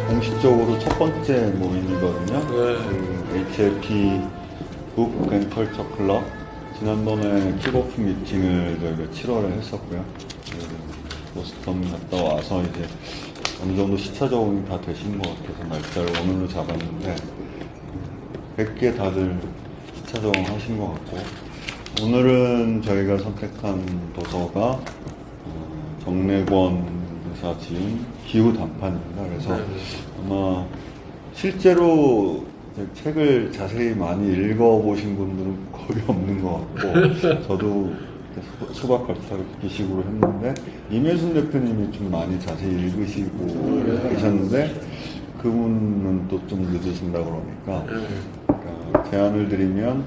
공식적으로 첫 번째 모임이거든요. 네. 그 HLP 북 앤 컬처 클럽 지난번에 킥오프 미팅을 저희가 7월에 했었고요. 보스턴 갔다 와서 이제 어느 정도 시차 적응이 다 되신 것 같아서 날짜를 오늘로 잡았는데 100개 다들 시차 적응하신 것 같고, 오늘은 저희가 선택한 도서가 정래권 회사 지은 기후 단판입니다. 그래서 아마 실제로 책을 자세히 많이 읽어보신 분들은 거의 없는 것 같고, 저도 수박걸타기 식으로 했는데 임혜순 대표님이 좀 많이 자세히 읽으시고 계셨는데 그분은 또 좀 늦으신다 그러니까, 제안을 드리면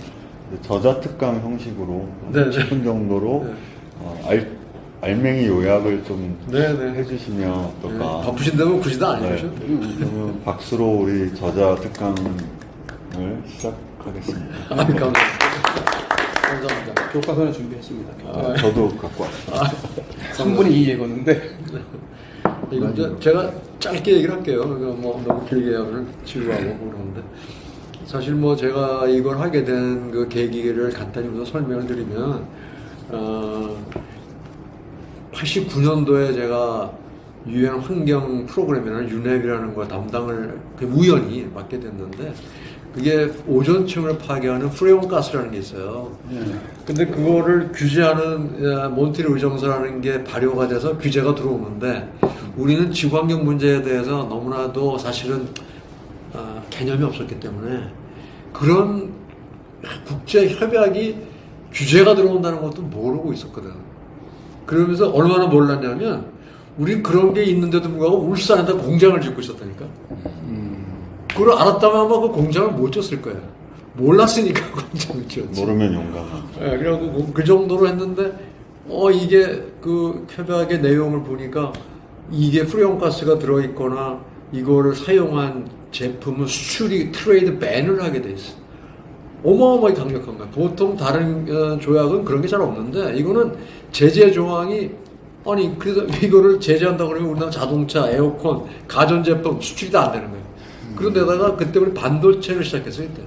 저자 특강 형식으로 10분 정도로 알맹이 요약을 좀 해주시면 어떨까. 바쁘신다면 굳이도 안 해주셔도 돼요. 그러면 박수로 우리 저자 특강을 시작하겠습니다. 감사합니다. 교과서는 준비했습니다. 저도 갖고 왔어요. 3분의 2 읽었는데. 이거 제가 짧게 얘기를 할게요. 뭐 너무 길게 하면 지루하고 그러는데, 사실 뭐 제가 이걸 하게 된 그 계기를 간단히 우선 설명을 드리면, 89년도에 제가 유엔 환경 프로그램이라는 유넵이라는 걸 담당을 우연히 맡게 됐는데, 그게 오존층을 파괴하는 프레온 가스라는 게 있어요. 근데 그거를 규제하는 몬트리올 의정서라는 게 발효가 돼서 규제가 들어오는데, 우리는 지구환경 문제에 대해서 너무나도 사실은 개념이 없었기 때문에 그런 국제 협약이 규제가 들어온다는 것도 모르고 있었거든. 그러면서 얼마나 몰랐냐면, 우린 그런 게 있는데도 불구하고 울산에다 공장을 짓고 있었다니까. 그걸 알았다면 아마 그 공장을 못 졌을 거야. 몰랐으니까 공장을 지었지. 모르면 용감하죠. 네, 그래갖고 그 정도로 했는데, 이게 그 협약의 내용을 보니까 이게 프레온가스가 들어있거나 이거를 사용한 제품은 수출이 트레이드 밴을 하게 돼 있어. 어마어마하게 강력한 거야. 보통 다른 조약은 그런 게 잘 없는데, 이거는 제재 조항이, 아니 그래서 이거를 제재한다 그러면 우리나라 자동차, 에어컨, 가전제품 수출이 다 안 되는 거예요. 그런데다가 그때 우리 반도체를 시작했어요. 그때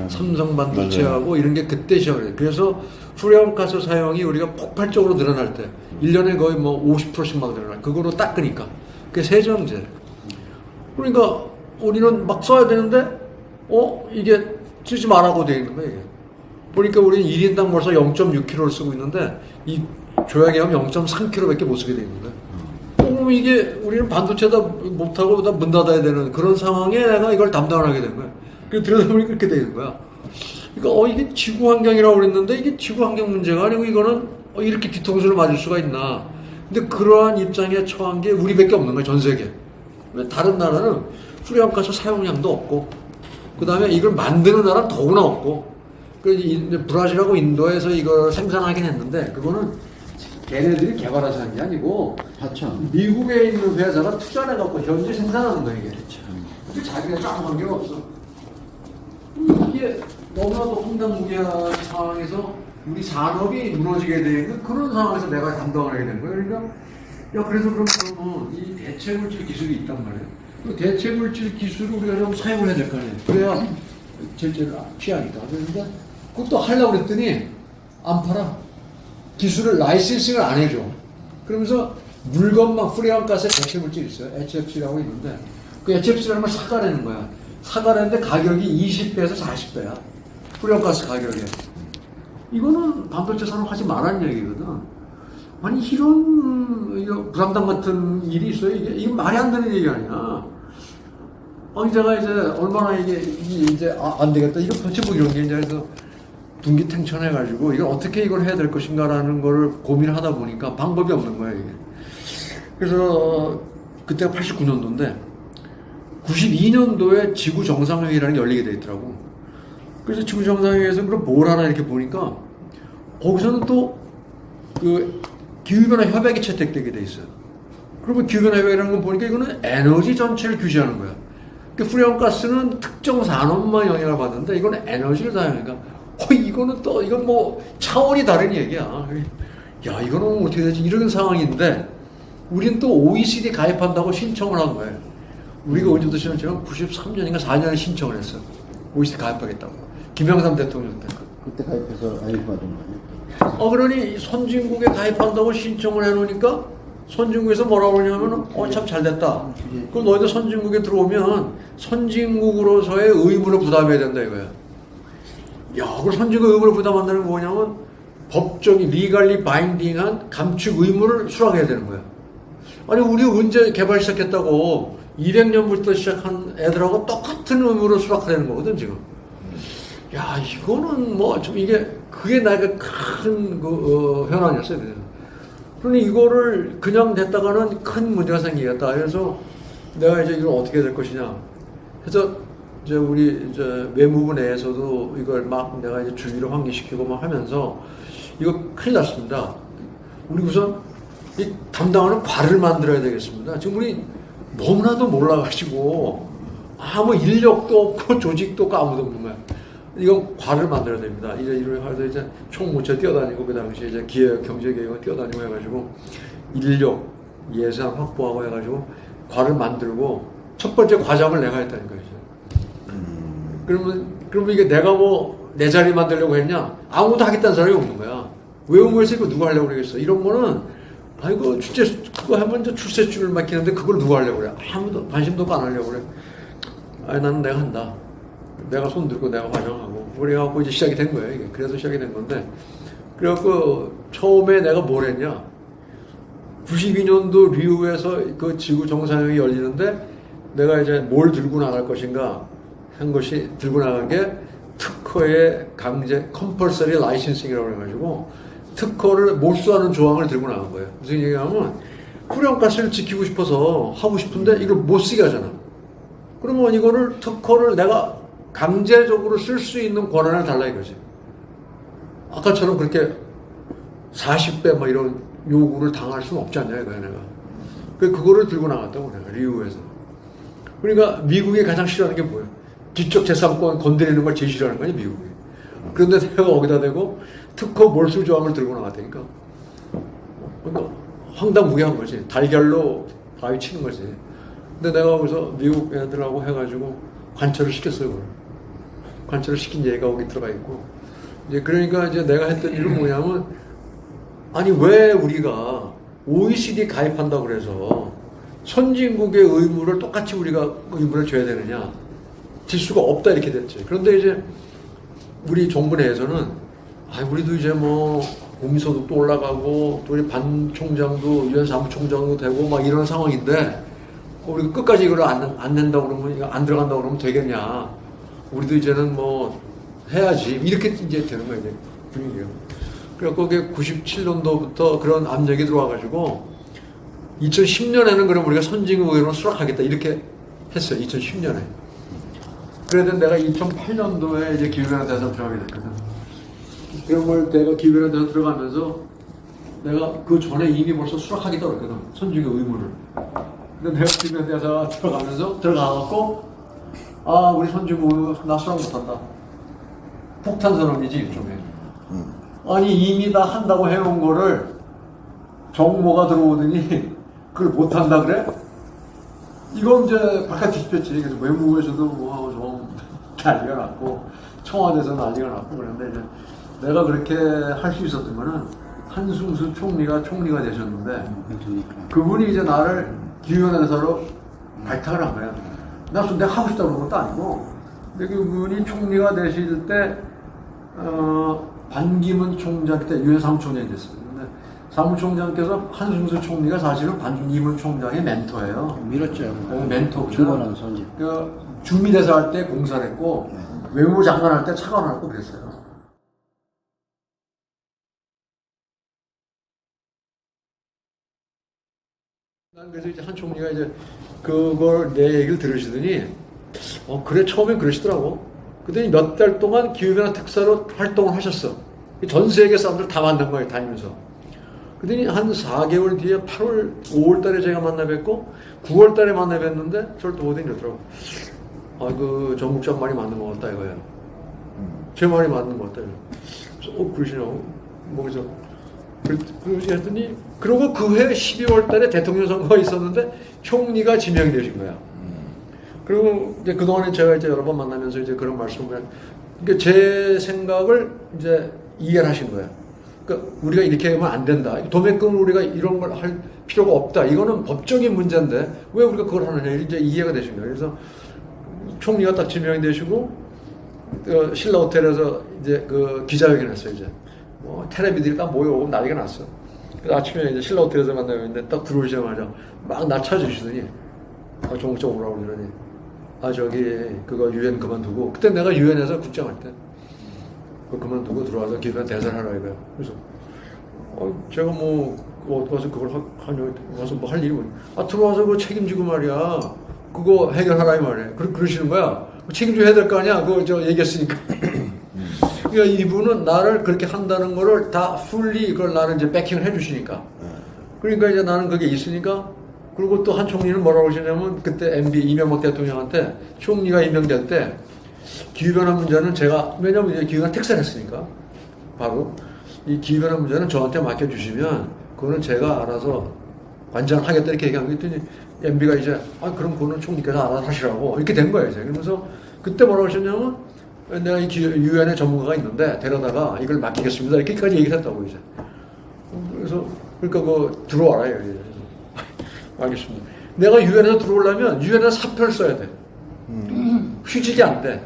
삼성 반도체하고 이런 게 그때 시작을 해요. 그래서 프레온가스 사용이 우리가 폭발적으로 늘어날 때 1년에 거의 뭐 50%씩 막 늘어나. 그거로 닦으니까 그게 세정제. 그러니까 우리는 막 써야 되는데 이게 쓰지 말라고 되어 있는 거예요. 이게. 보니까 우리는 1인당 벌써 0.6kg를 쓰고 있는데 이 조약에 하면 0.3kg밖에 못 쓰게 되어 있는 거예요. 그럼 이게 우리는 반도체다 못하고 다 문 닫아야 되는 그런 상황에 내가 이걸 담당을 하게 된 거야. 그래서 들여다보니까 그렇게 되는 거야. 그러니까 이게 지구 환경이라고 그랬는데 이게 지구 환경 문제가 아니고 이거는 이렇게 뒤통수를 맞을 수가 있나. 근데 그러한 입장에 처한 게 우리밖에 없는 거야, 전 세계. 다른 나라는 프레온가스 사용량도 없고, 그 다음에 이걸 만드는 나라는 더구나 없고, 그래서 브라질하고 인도에서 이걸 생산하긴 했는데, 그거는 걔네들이 개발해서 한 게 아니고, 미국에 있는 회사가 투자해갖고 현재 생산하는 거야, 이게. 근데 자기가 아무 관계가 없어. 이게 너무나도 황당무계한 상황에서 우리 산업이 무너지게 되는 그런 상황에서 내가 담당을 하게 된 거예요. 그러니까, 그래서 그러면 이 대체물질 기술이 있단 말이에요. 그 대체물질 기술을 우리가 좀 사용을 해야 될 거 아니에요. 그래야 절제를 피하니까. 그런데 그것도 하려고 그랬더니 안 팔아. 기술을 라이센싱을 안 해줘. 그러면서 물건만 프레온가스에 대체물질이 있어요. HFC라고 있는데 그 HFC라는 걸 삭아내는 거야. 삭아내는데 가격이 20배에서 40배야. 프레온가스 가격이. 이거는 반도체 산업 하지 말라는 얘기거든. 아니 이런 부담당 같은 일이 있어요. 이게 말이 안 되는 얘기 아니야. 제가 이제 얼마나 이게 이제 안 되겠다. 이거 편집부 이런 게 이제 해서 분기탱천해가지고 이걸 어떻게 이걸 해야 될 것인가라는 거를 고민을 하다 보니까 방법이 없는 거예요, 이게. 그래서 그때가 89년도인데 92년도에 지구 정상회의라는 게 열리게 돼 있더라고. 그래서 지구 정상회의에서 그럼 뭘 하나 이렇게 보니까 거기서는 또 그 기후변화 협약이 채택되게 돼 있어요. 그러면 기후변화 협약이라는 걸 보니까 이거는 에너지 전체를 규제하는 거야. 그 프레온가스는 특정 산업만 영향을 받는데 이거는 에너지를 사용하니까 이거는 또 이건 뭐 차원이 다른 얘기야. 야 이거는 어떻게 되지 이런 상황인데 우리는 또 OECD 가입한다고 신청을 한 거예요. 우리가 언제부터 신청했냐면 93년인가 4년에 신청을 했어. OECD 가입하겠다고. 김영삼 대통령 때. 그때 가입해서 IMF 받은 거 아니에요? 그러니 선진국에 가입한다고 신청을 해놓으니까 선진국에서 뭐라고 그러냐면 참 잘됐다. 그럼 너희들 선진국에 들어오면 선진국으로서의 의무를 부담해야 된다 이거야. 야, 그럼 선진국 의무를 부담한다는 게 뭐냐면 법적인 리갈리 바인딩한 감축 의무를 수락해야 되는 거야. 아니 우리 언제 개발 시작했다고 200년부터 시작한 애들하고 똑같은 의무를 수락하는 거거든 지금. 야, 이거는 뭐 좀 이게 그게 나에게 큰 현안이었어요. 그러니 이거를 그냥 냈다가는 큰 문제가 생기겠다. 그래서 내가 이제 이걸 어떻게 될 것이냐. 그래서 이제 우리 이제 외무부 내에서도 이걸 막 내가 이제 주의를 환기시키고 막 하면서 이거 큰일 났습니다. 우리 우선 이 담당하는 과를 만들어야 되겠습니다. 지금 우리 너무나도 몰라가지고 아무 인력도 없고 조직도 없고 아무도 없는 거야. 이건 과를 만들어야 됩니다. 이래 해서 이제 총무처 뛰어다니고 그 당시에 이제 기획 경제개혁을 뛰어다니고 해가지고 인력 예산 확보하고 해가지고 과를 만들고 첫 번째 과장을 내가 했다는 거죠. 그러면 이게 내가 뭐 내 자리 만들려고 했냐? 아무도 하겠다는 사람이 없는 거야. 외우면서 이거 누가 하려고 그러겠어? 이런 거는 아이고 출세 그거 하면 이제 출세줄을 막히는데 그걸 누가 하려고 그래? 아무도 관심도 없고 안 하려고 그래. 아니 나는 내가 한다. 내가 손 들고 내가 과정하고 그래갖고 이제 시작이 된 거예요. 이게 그래서 시작이 된 건데 그래갖고 처음에 내가 뭘 했냐? 92년도 리우에서 그 지구 정상회의 열리는데 내가 이제 뭘 들고 나갈 것인가 한 것이 들고 나간 게 특허의 강제 컴펄서리 라이센싱이라고 해가지고 특허를 몰수하는 조항을 들고 나간 거예요. 무슨 얘기냐면 후렴가스를 지키고 싶어서 하고 싶은데 이걸 못 쓰게 하잖아. 그러면 이거를 특허를 내가 강제적으로 쓸 수 있는 권한을 달라 이거지. 아까처럼 그렇게 40배 막 이런 요구를 당할 수는 없지 않냐 이거야 내가. 그거를 들고 나갔다고 내가 리우에서. 그러니까 미국이 가장 싫어하는 게 뭐예요? 지적재산권 건드리는 걸 제일 싫어하는 거지 미국이. 그런데 내가 거기다 대고 특허 몰수 조항을 들고 나갔다니까. 그러니까 황당무계한 거지. 달걀로 바위 치는 거지. 근데 내가 거기서 미국 애들하고 해가지고 관철을 시켰어요. 그걸. 관철을 시킨 얘기가 거기 들어가 있고. 이제 그러니까 이제 내가 했던 일은 뭐냐면 아니 왜 우리가 OECD 가입한다고 그래서 선진국의 의무를 똑같이 우리가 의무를 줘야 되느냐. 질 수가 없다 이렇게 됐지. 그런데 이제 우리 정부 내에서는 우리도 이제 뭐 국민소득도 올라가고 또 우리 반 총장도 유엔 사무총장도 되고 막 이런 상황인데 우리가 끝까지 이걸 안 낸다고 그러면 이거 안 들어간다고 그러면 되겠냐. 우리도 이제는 뭐 해야지 이렇게 이제 되는 거예요. 이제 분위기가. 그래서 그게 97년도부터 그런 압력이 들어와가지고 2010년에는 그럼 우리가 선진국 의회로 수락하겠다 이렇게 했어요. 2010년에. 그래도 내가 2008년도에 이제 기후변화 대상 들어가게 됐거든. 그런 걸 내가 기후변화 대상 들어가면서 내가 그 전에 이미 벌써 수락하겠다고 그랬거든. 선진국 의무를. 근데 내가 기후변화 대상 들어가면서 들어가갖고 우리 선진국 나 수락 못한다. 폭탄 선언이지 일종의. 아니 이미 다 한다고 해온 거를 정보가 들어오더니 그걸 못한다 그래? 이건 이제 바깥 뒤집혔지. 그래서 외무부에서도 좀 난리가 났고 청와대에서 난리가 났고 그런데 이제 내가 그렇게 할 수 있었으면은 한승수 총리가 되셨는데 그분이 이제 나를 기후변화대사로 발탁을 한 거야. 내가 하고 싶다고 그런 것도 아니고 근데 그분이 총리가 되실 때 반기문 총장 그때 유엔 사무총장이 됐어요. 근데 사무총장께서 한승수 총리가 사실은 반기문 총장의 멘토예요. 밀었죠. 멘토. 중원한 선지. 주미대사 할 때 공사를 했고 외무부 장관 할 때 차관을 하고 그랬어요. 난 그래서 이제 한 총리가 이제 그걸 내 얘기를 들으시더니 그래 처음엔 그러시더라고. 그랬더니 몇 달 동안 기후변화 특사로 활동을 하셨어. 전 세계 사람들 다 만난 거예요 다니면서. 그랬더니 한 4개월 뒤에 5월 달에 제가 만나 뵙고 9월 달에 만나 뵀는데 저를 또 오더니 이러더라고. 그 정국장 말이 맞는 것 같다 이거야. 제 말이 맞는 것 같다. 그래서 그러시냐고. 그래서 그러시 했더니 그러고 그 해 12월 달에 대통령 선거가 있었는데 총리가 지명되신 거야. 그리고 이제 그동안에 제가 이제 여러 번 만나면서 이제 그런 말씀을, 그러니까 제 생각을 이제 이해를 하신 거예요. 그러니까 우리가 이렇게 하면 안 된다. 도매금을 우리가 이런 걸 할 필요가 없다. 이거는 법적인 문제인데 왜 우리가 그걸 하느냐. 이제 이해가 되신 거예요. 그래서 총리가 딱 지명이 되시고, 신라 호텔에서 이제 그 기자회견 했어요. 이제 뭐 텔레비들이 딱 모여오고 난리가 났어. 그래서 아침에 이제 신라 호텔에서 만나는데 딱 들어오시자마자 막 나 찾아주시더니, 종국장 오라고 그러더니, 저기 그거 유엔 그만두고, 그때 내가 유엔에서 국장할 때 그거 그만두고 들어와서 기관 대선하라 이거야. 그래서 제가 뭐 어디 가서 그걸 하냐, 와서 뭐 할 일이 뭐, 들어와서 그거 책임지고 말이야, 그거 해결하라 이 말이야. 그러시는 거야. 책임져야 될 거 아니야, 그거 저 얘기했으니까. 그러니까 이분은 나를 그렇게 한다는 거를 다 fully 이걸 나를 이제 백킹을 해주시니까. 그러니까 이제 나는 그게 있으니까. 그리고 또 한 총리는 뭐라고 하시냐면, 그때 MB 이명박 대통령한테 총리가 임명될 때 기후변화 문제는 제가, 왜냐면 이제 기후변화 특사를 했으니까, 바로 이 기후변화 문제는 저한테 맡겨주시면 그거는 제가 알아서 관장하겠다 이렇게 얘기한 거 했더니, MB가 이제 그럼 그거는 총리께서 알아서 하시라고 이렇게 된 거예요. 이제. 그러면서 그때 뭐라고 하셨냐면, 내가 이 유엔의 전문가가 있는데 데려다가 이걸 맡기겠습니다 이렇게까지 얘기를 했다고 이제. 그래서 그러니까 그 들어와라 이제. 알겠습니다. 내가 유엔에서 들어오려면 유엔에서 사표를 써야 돼. 휴직이 안 돼.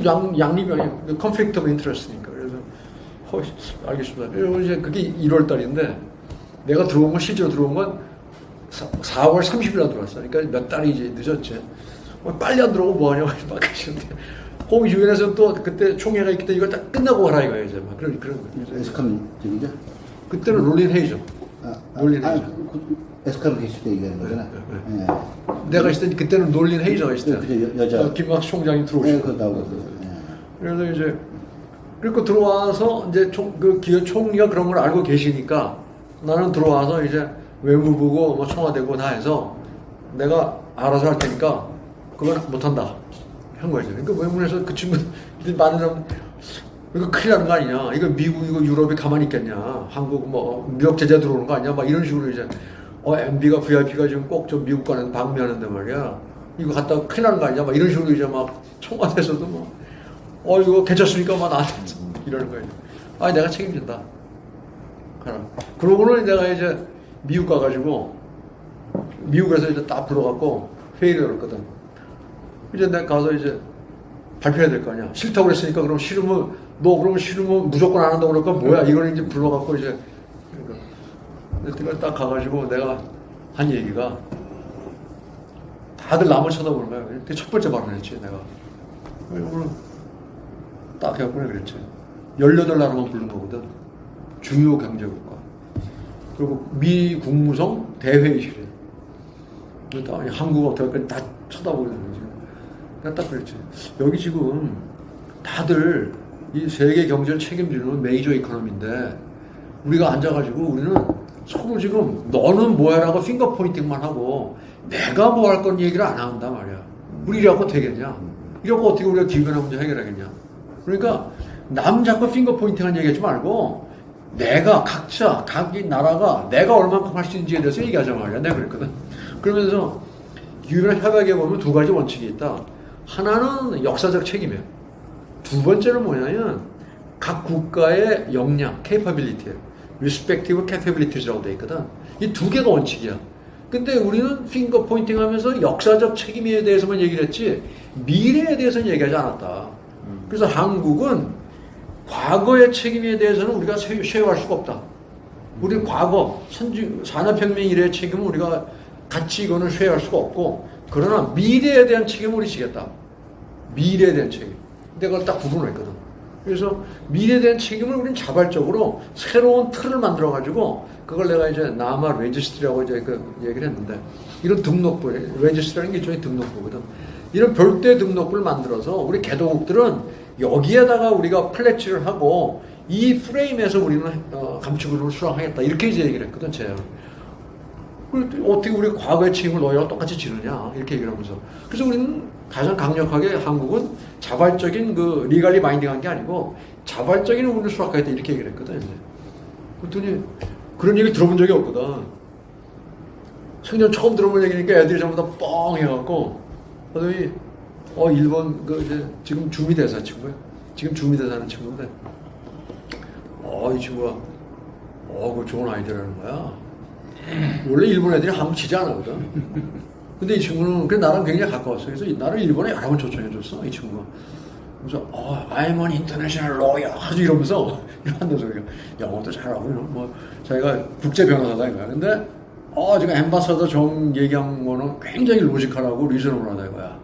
양립이 아니고 conflict of interest니까. 그래서 알겠습니다. 그리고 이제 그게 1월 달인데 내가 들어온 건, 실제로 들어온 건 4월 30일 날 들어왔어. 그러니까 몇 달이 이제 늦었지. 빨리 안 들어오고 뭐하냐고 막 하시는데, 거기 유엔에서 또 그때 총회가 있기 때문에 이걸 딱 끝나고 가라 이거야 이제. 막 그런 거예요. 에스캄 얘기죠? 그때는 롤린 헤이죠. 롤린 헤이죠. 에스캄 계실 때 얘기하는 거잖아. 네. 내가 있을 때 그때는 놀린 헤이저가 있을 때. 그죠, 여자. 김학수 총장이 들어오시고. 그거 나오고. 그래서 이제 그리고 들어와서 이제 그 기업 총리가 그런 걸 알고 계시니까 나는 들어와서 이제 외무부고 뭐 청와대고 다 해서 내가 알아서 할 테니까 그건 못한다 한 거죠. 그러니까 외무에서 그 친구들 많은 사람, 이거 큰일 나는 거 아니냐, 이거 미국 이거 유럽이 가만히 있겠냐, 한국 뭐 무역 제재 들어오는 거 아니냐, 막 이런 식으로 이제 MB가 VIP가 지금 꼭 좀 미국 가는 방미하는데 말이야, 이거 갔다가 큰일 나는 거 아니냐, 막 이런 식으로 이제 막 청와대에서도 뭐 이거 괜찮습니까, 막 나한테 이러는 거예요. 내가 책임진다. 가라. 그러고는 내가 이제 미국 가가지고 미국에서 이제 딱 불러갖고 회의를 열었거든. 이제 내가 가서 이제 발표해야 될 거 아니야. 싫다고 그랬으니까 그럼 싫으면 너 그러면 싫으면 무조건 안 한다고 그럴까 뭐야, 이걸 이제 불러갖고 이제 그러니까 딱 가가지고 내가 한 얘기가 다들 남을 쳐다보는 거야. 그때 첫 번째 발언을 했지 내가. 오늘 딱 해갖고 그랬지. 18나라만 부른 거거든. 주요 경제국가. 그리고 미 국무성 대회의실에. 그러니까 한국 어떻게 다 쳐다보게 되는 거지. 내가 딱 그랬지. 여기 지금 다들 이 세계 경제를 책임지는 메이저 이코노미인데 우리가 앉아가지고 우리는 서로 지금 너는 뭐야라고 핑거 포인팅만 하고 내가 뭐 할 건 얘기를 안 한단 말이야. 우리 이래갖고 되겠냐? 이래갖고 어떻게 우리가 기후변화 문제 해결하겠냐? 그러니까 남 자꾸 핑거 포인팅한 얘기하지 말고 내가 각자 각 나라가 내가 얼만큼 할 수 있는지에 대해서 얘기하자 말이야. 내가 그랬거든. 그러면서 기후변화 협약에 보면 두 가지 원칙이 있다. 하나는 역사적 책임이에요. 두 번째는 뭐냐면 각 국가의 역량, capability, respective capabilities라고 돼 있거든. 이 두 개가 원칙이야. 근데 우리는 핑거 포인팅 하면서 역사적 책임에 대해서만 얘기를 했지 미래에 대해서는 얘기하지 않았다. 그래서 한국은 과거의 책임에 대해서는 우리가 쉐어할 수가 없다. 우리는 과거 산업혁명 이래의 책임은 우리가 같이 이거는 쉐어할 수가 없고, 그러나 미래에 대한 책임은 우리 지겠다. 미래에 대한 책임. 내가 그걸 딱 구분했거든. 그래서 미래에 대한 책임을 우리는 자발적으로 새로운 틀을 만들어가지고, 그걸 내가 이제 남아 레지스트리라고 이제 그 얘기를 했는데, 이런 등록부, 레지스트라는 게 일종의 등록부거든. 이런 별도의 등록부를 만들어서 우리 개도국들은 여기에다가 우리가 플래치를 하고 이 프레임에서 우리는 감축을 수행하겠다. 이렇게 이제 얘기를 했거든, 제가. 어떻게 우리 과거의 책임을 너희랑 똑같이 지느냐 이렇게 얘기를 하면서. 그래서 우리는 가장 강력하게 한국은 자발적인 그 리갈리 마인딩한 게 아니고 자발적인 우리를 수락하겠다 이렇게 얘기를 했거든. 그랬더니 그런 얘기 들어본 적이 없거든. 생전 처음 들어본 얘기니까 애들이 전부 다 뻥 해갖고 그러더니 일본 그 이제 지금 주미 대사 친구예요. 지금 주미 대사는 친구인데 이 친구가 그 좋은 아이디어라는 거야. 원래 일본 애들이 한국 치지 않거든. 근데 이 친구는 그 나랑 굉장히 가까웠어. 그래서 나를 일본에 여러 번 초청해줬어, 이 친구가. 그래서 I'm an international lawyer 아주 이러면서 이러는 소리가 영어도 잘하고 뭐 자기가 국제 변호사다 이거야. 근데 지금 엠바서더 정 얘기한 거는 굉장히 로지컬하고 리저너블하다 이거야.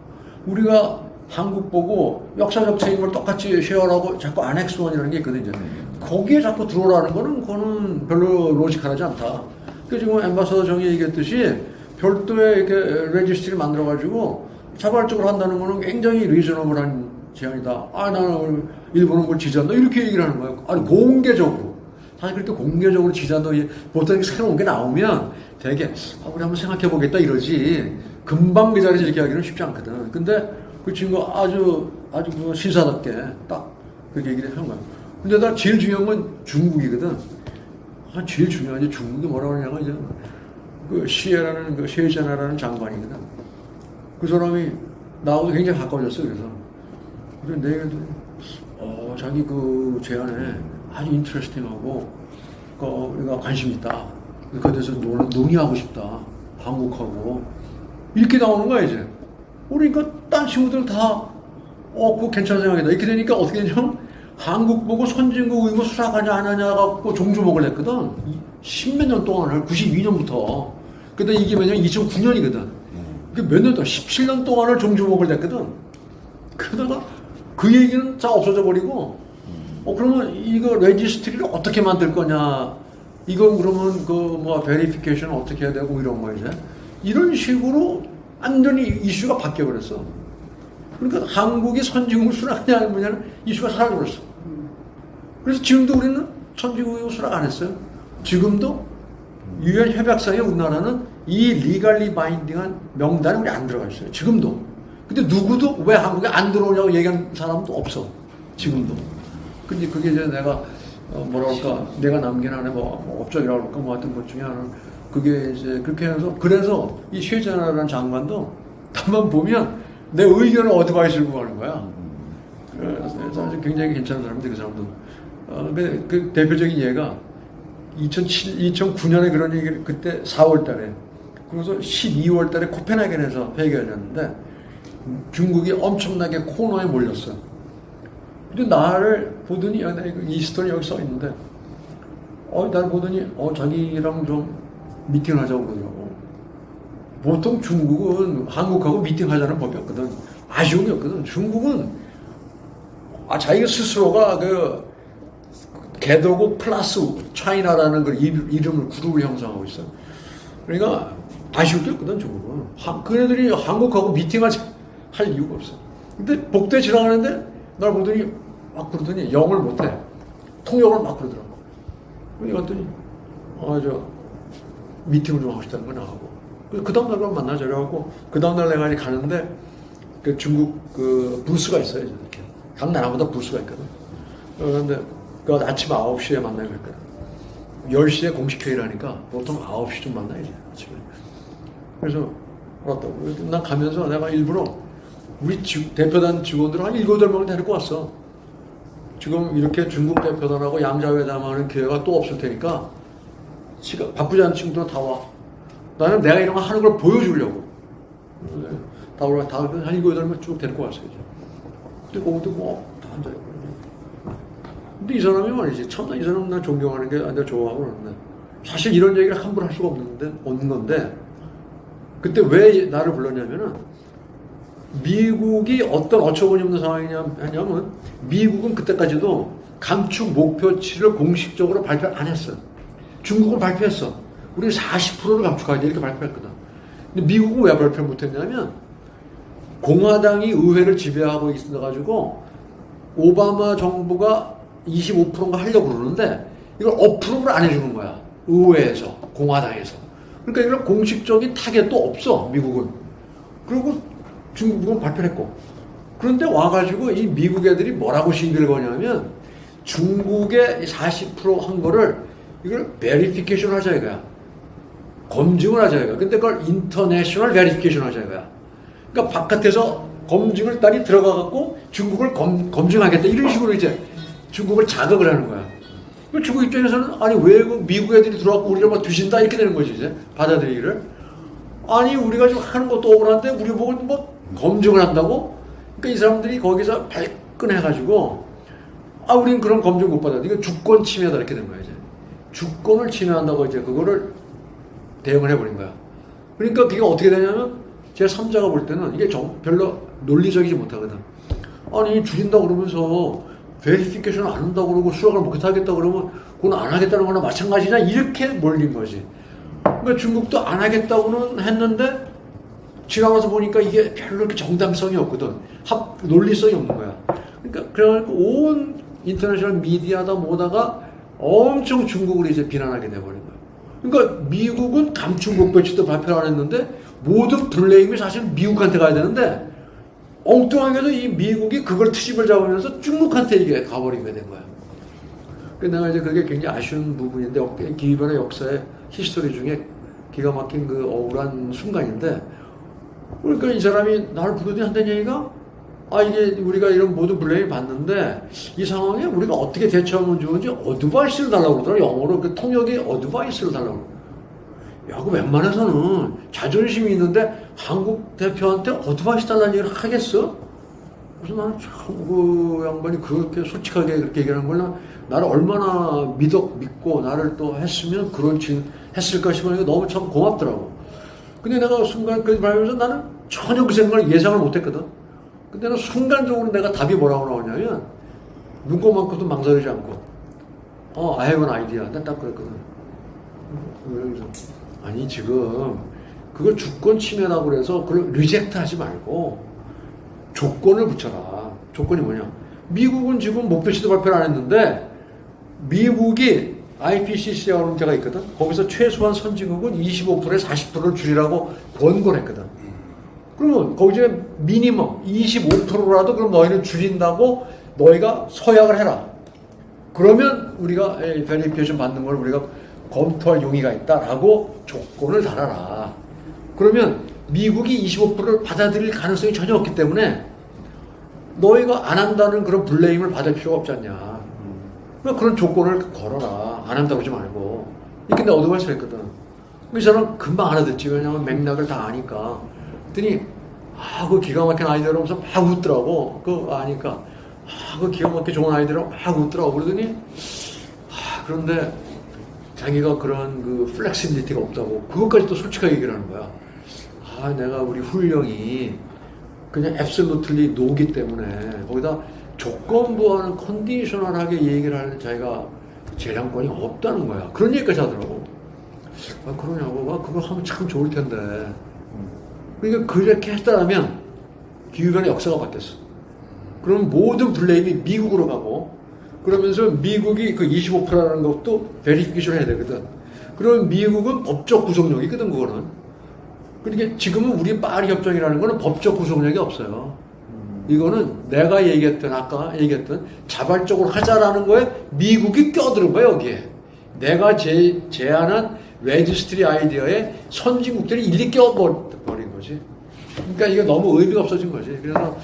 우리가 한국 보고 역사적 책임을 똑같이 쉐어하고 자꾸 안엑스 1이라는 게 있거든 이제. 거기에 자꾸 들어오라는 거는 그거는 별로 로지컬하지 않다. 그 지금 엠바서더 정이 얘기했듯이 별도의 이렇게 레지스트를 만들어가지고 자발적으로 한다는 거는 굉장히 리저너블한 제안이다. 나는 일본은 뭘 지지한다. 이렇게 얘기를 하는 거예요. 아니, 공개적으로. 사실 그렇게 공개적으로 지지한다. 보통 새로운 게 나오면 되게, 우리 한번 생각해 보겠다 이러지. 금방 그 자리에서 이렇게 하기는 쉽지 않거든. 근데 그 친구가 아주 그 신사답게 딱 그렇게 얘기를 한 거야. 근데 나 제일 중요한 건 중국이거든. 제일 중요한 게 중국이 뭐라고 하냐면 이제 그 시에라는 그 셰이자나라는 장관이거든. 그 사람이 나하고 굉장히 가까워졌어. 그래서 내가 자기 그 제안에 아주 인트레스팅하고 우리가 관심 있다. 그에 대해서 논의하고 싶다. 한국하고 이렇게 나오는 거야 이제. 그러니까 딴 친구들 다 그거 괜찮은 생각이다. 이렇게 되니까 어떻게 되냐면 한국 보고 선진국 이거 수락하냐 안 하냐 갖고 종주목을 했거든. 10몇 년 동안을 92년부터. 근데 이게 뭐냐면 2009년이거든. 몇 년 동안 17년 동안을 종주목을 냈거든. 그러다가 그 얘기는 다 없어져 버리고 그러면 이거 레지스트리를 어떻게 만들 거냐, 이건 그러면 베리피케이션 어떻게 해야 되고 이런 거 이제 이런 식으로 완전히 이슈가 바뀌어 버렸어. 그러니까 한국이 선진국을 수락하냐 안 하냐는 이슈가 사라져 버렸어. 그래서 지금도 우리는 선진국을 수락 안 했어요. 지금도 유엔 협약상에 우리나라는 이 리갈리 바인딩한 명단에 우리 안 들어가 있어요. 지금도. 근데 누구도 왜 한국에 안 들어오냐고 얘기하는 사람도 없어. 지금도. 근데 그게 이제 내가 뭐라 그럴까, 내가 남긴 안에 업적이라고 그럴까, 하여튼 것 중에 하나는 그게 이제 그렇게 해서, 그래서 이 셰자나라는 장관도 다만 보면 내 의견을 어드바이스를 구하는 거야. 그래서 아주 굉장히 괜찮은 사람인데 그 사람도. 그 대표적인 예가 2009년에 그런 얘기를 그때 4월 달에, 그래서 12월 달에 코펜하겐에서 회견이었는데 중국이 엄청나게 코너에 몰렸어. 근데 나를 보더니, 이 스토리 여기 써 있는데, 나를 보더니, 자기랑 좀 미팅하자고 그러더라고. 보통 중국은 한국하고 미팅하자는 법이 없거든. 아쉬운 게 없거든. 중국은, 자기가 스스로가 개도국 플러스 차이나라는 그 이름을 그룹을 형성하고 있어. 그러니까 아쉬울 게 없거든, 중국은. 그네들이 한국하고 할 이유가 없어. 근데 복도에 지나가는데 날 보더니 막 그러더니 영어를 못해. 통역을 막 그러더라고. 그러니까 갔더니 미팅을 좀 하고 싶다는 거 나가고. 그 다음날 그럼 만나자 그래갖고 그 다음날 내가 가는데 그 중국 그 부스가 있어요. 이렇게. 각 나라마다 부스가 있거든. 그런데 그 아침 9시에 만나기로 했거든. 10시에 공식 회의를 하니까 보통 9시쯤 만나야지, 아침에. 그래서 알았다고. 난 가면서 내가 일부러 우리 대표단 직원들 한 7, 8명을 데리고 왔어. 지금 이렇게 중국 대표단하고 양자회담하는 기회가 또 없을 테니까 바쁘지 않은 친구들 다 와. 나는 내가 이런 거 하는 걸 보여주려고. 다 한 7, 8명 쭉 데리고 왔어. 이제. 근데 거기도 다 앉아있고. 근데 이 사람이 말이지. 참나 이 사람 나 존경하는 게 내가 좋아하고 그러는데. 사실 이런 얘기를 함부로 할 수가 없는 건데, 그때 왜 나를 불렀냐면은, 미국이 어떤 어처구니 없는 상황이냐면, 미국은 그때까지도 감축 목표치를 공식적으로 발표 안 했어. 중국은 발표했어. 우리는 40%를 감축하자 이렇게 발표했거든. 근데 미국은 왜 발표 못했냐면, 공화당이 의회를 지배하고 있어가지고, 오바마 정부가 25%인가 하려고 그러는데, 이걸 어프로브를 안 해주는 거야. 의회에서, 공화당에서. 그러니까 이런 공식적인 타겟도 없어, 미국은. 그리고 중국은 발표를 했고. 그런데 와가지고 이 미국 애들이 뭐라고 시비를 거냐면 중국의 40%한 거를 이걸 베리피케이션 하자 이거야. 검증을 하자 이거야. 근데 그걸 인터내셔널 베리피케이션 하자 이거야. 그러니까 바깥에서 검증을 딸이 들어가갖고 중국을 검증하겠다 이런 식으로 이제 중국을 자극을 하는 거야. 그 중국 입장에서는 아니 왜 그 미국 애들이 들어왔고 우리를 막 뒤진다 이렇게 되는 거지 이제 받아들이기를. 아니 우리가 지금 하는 것도 억울한데 우리 보고 뭐 검증을 한다고? 그러니까 이 사람들이 거기서 발끈해가지고 아 우리는 그런 검증 못 받아. 이거 주권 침해다 이렇게 된 거야 이제. 주권을 침해한다고 이제 그거를 대응을 해버린 거야. 그러니까 그게 어떻게 되냐면 제 3자가 볼 때는 이게 별로 논리적이지 못하거든. 아니 줄인다 그러면서 베리피케이션 안 한다고 그러고 수락을 못 하겠다 그러면 그건 안 하겠다는 거나 마찬가지냐 이렇게 몰린 거지. 그러니까 중국도 안 하겠다고는 했는데 지나가서 보니까 이게 별로 이렇게 정당성이 없거든. 논리성이 없는 거야. 그러니까 그래가지고 온 인터내셔널 미디어다 뭐다가 엄청 중국을 이제 비난하게 돼버린 거야. 그러니까 미국은 감축 목표치도 발표를 안 했는데 모든 블레임이 사실 미국한테 가야 되는데 엉뚱하게도 이 미국이 그걸 트집을 잡으면서 중국한테 이게 가버리게 된 거야. 그래서 내가 이제 그게 굉장히 아쉬운 부분인데 기후변화 역사의 히스토리 중에 기가 막힌 그 억울한 순간인데 그러니까 이 사람이 나를 부르더니 한다는 얘기가 아 이게 우리가 이런 모든 블레임을 받는데 이 상황에 우리가 어떻게 대처하면 좋은지 어드바이스를 달라고 그러더라. 영어로 그 통역이 어드바이스를 달라고. 야, 그 웬만해서는 자존심이 있는데 한국 대표한테 어드바이스 달라는 얘기를 하겠어? 그래서 나는 참 그 양반이 그렇게 솔직하게 그렇게 얘기하는 걸 나를 얼마나 믿고 나를 또 했으면 그런 했을까 싶으니까 너무 참 고맙더라고. 근데 내가 순간 그 말하면서 나는 전혀 그 생각을 예상을 못했거든. 근데 는 순간적으로 내가 답이 뭐라고 나오냐면 눈곱만큼도 망설이지 않고 I have an idea. 난 딱 그랬거든. 그래서 아니 지금 그걸 주권 침해라고 그래서 그걸 리젝트 하지 말고 조건을 붙여라. 조건이 뭐냐? 미국은 지금 목표치도 발표를 안 했는데 미국이 IPCC라는 데가 있거든. 거기서 최소한 선진국은 25%에 40%를 줄이라고 권고를 했거든. 그러면 거기에 미니멈 25%라도 그럼 너희는 줄인다고 너희가 서약을 해라. 그러면 우리가 베리피케이션 받는 걸 우리가 검토할 용의가 있다라고 조건을 달아라. 그러면 미국이 25%를 받아들일 가능성이 전혀 없기 때문에 너희가 안 한다는 그런 블레임을 받을 필요가 없지 않냐. 그러니까 그런 조건을 걸어라. 안 한다고 하지 말고. 이렇게 내가 어드바이스를 했거든. 이 사람 금방 알아듣지. 왜냐면 맥락을 다 아니까. 그랬더니 그 기가 막힌 아이디어로 하면서 막 웃더라고. 그거 아니까 그 기가 막히게 좋은 아이디어로 막 웃더라고. 그러더니 그런데 자기가 그런 그 플렉시빌리티가 없다고 그것까지 또 솔직하게 얘기를 하는 거야. 내가 우리 훈령이 그냥 앱솔루틀리 노기 때문에 거기다 조건부와는 컨디셔널하게 얘기를 할 자기가 재량권이 없다는 거야. 그런 얘기까지 하더라고. 그러냐고. 그거 하면 참 좋을 텐데. 그러니까 그렇게 했더라면 기후변화 역사가 바뀌었어. 그럼 모든 블레임이 미국으로 가고 그러면서 미국이 그 25%라는 것도 베리피케이션 해야 되거든. 그러면 미국은 법적 구속력이 있거든 그거는. 그러니까 지금은 우리 파리 협정이라는 거는 법적 구속력이 없어요. 이거는 내가 아까 얘기했던 자발적으로 하자라는 거에 미국이 껴들은 거야 여기에. 내가 제안한 레지스트리 아이디어에 선진국들이 일리 껴버린 거지. 그러니까 이게 너무 의미가 없어진 거지. 그래서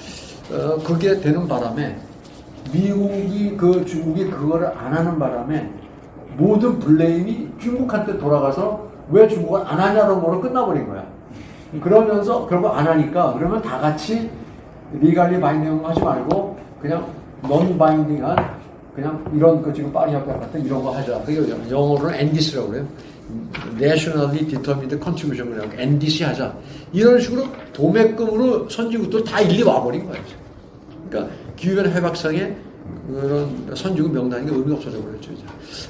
그게 되는 바람에 미국이 중국이 그거를 안 하는 바람에 모든 블레임이 중국한테 돌아가서 왜 중국은 안 하냐는 거로 끝나버린 거야. 그러면서 결국 안 하니까 그러면 다 같이 리갈리 바인딩 하지 말고 그냥 non 바인딩한 그냥 이런 거 지금 파리 협약 같은 이런 거 하자. 그게 영어로는 NDC라고 그래요. Nationally Determined Contribution이라고 NDC 하자. 이런 식으로 도매금으로 선진국들 다 일리 와버린 거야. 그러니까 기후변화 해박상에 그런 선진국 명단이 의미가 없어져 버렸죠.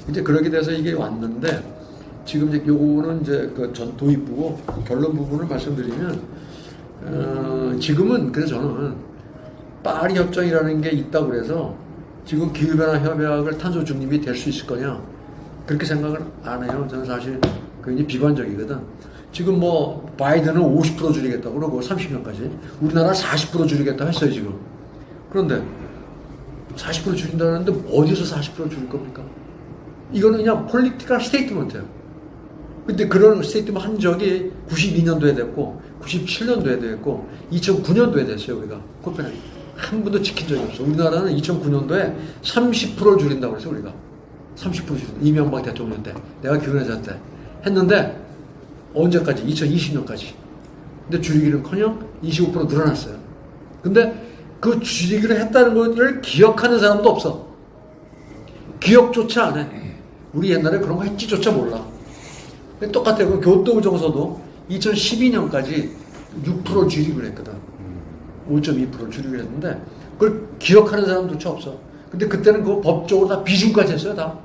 이제 그렇게 돼서 이게 왔는데 지금 이제 요거는 이제 그 전 도입부고 결론 부분을 말씀드리면 지금은 그래서 저는 파리 협정이라는 게 있다고 그래서 지금 기후변화 협약을 탄소 중립이 될 수 있을 거냐 그렇게 생각을 안 해요. 저는 사실 굉장히 비관적이거든. 지금 뭐 바이든은 50% 줄이겠다고 그러고 30년까지 우리나라 40% 줄이겠다고 했어요 지금. 그런데 40% 줄인다는데 어디서 40% 줄일 겁니까? 이거는 그냥 폴리티컬 스테이트먼트예요. 근데 그런 스테이트먼트 한 적이 92년도에 됐고 97년도에 됐고 2009년도에 됐어요. 우리가 코펜하겐 한 번도 지킨 적이 없어. 우리나라는 2009년도에 30% 줄인다고 그랬어. 우리가 30% 줄인다. 이명박 대통령 때 내가 기획회장 때 했는데 언제까지? 2020년까지. 근데 줄이기는커녕 25% 늘어났어요. 근데 그 줄이기를 했다는 것을 기억하는 사람도 없어. 기억조차 안 해. 우리 옛날에 그런 거 했지조차 몰라. 똑같아요. 그 교토부정서도 2012년까지 6% 줄이기로 했거든. 5.2% 줄이기로 했는데 그걸 기억하는 사람조차 없어. 근데 그때는 그거 법적으로 다 비중까지 했어요. 다.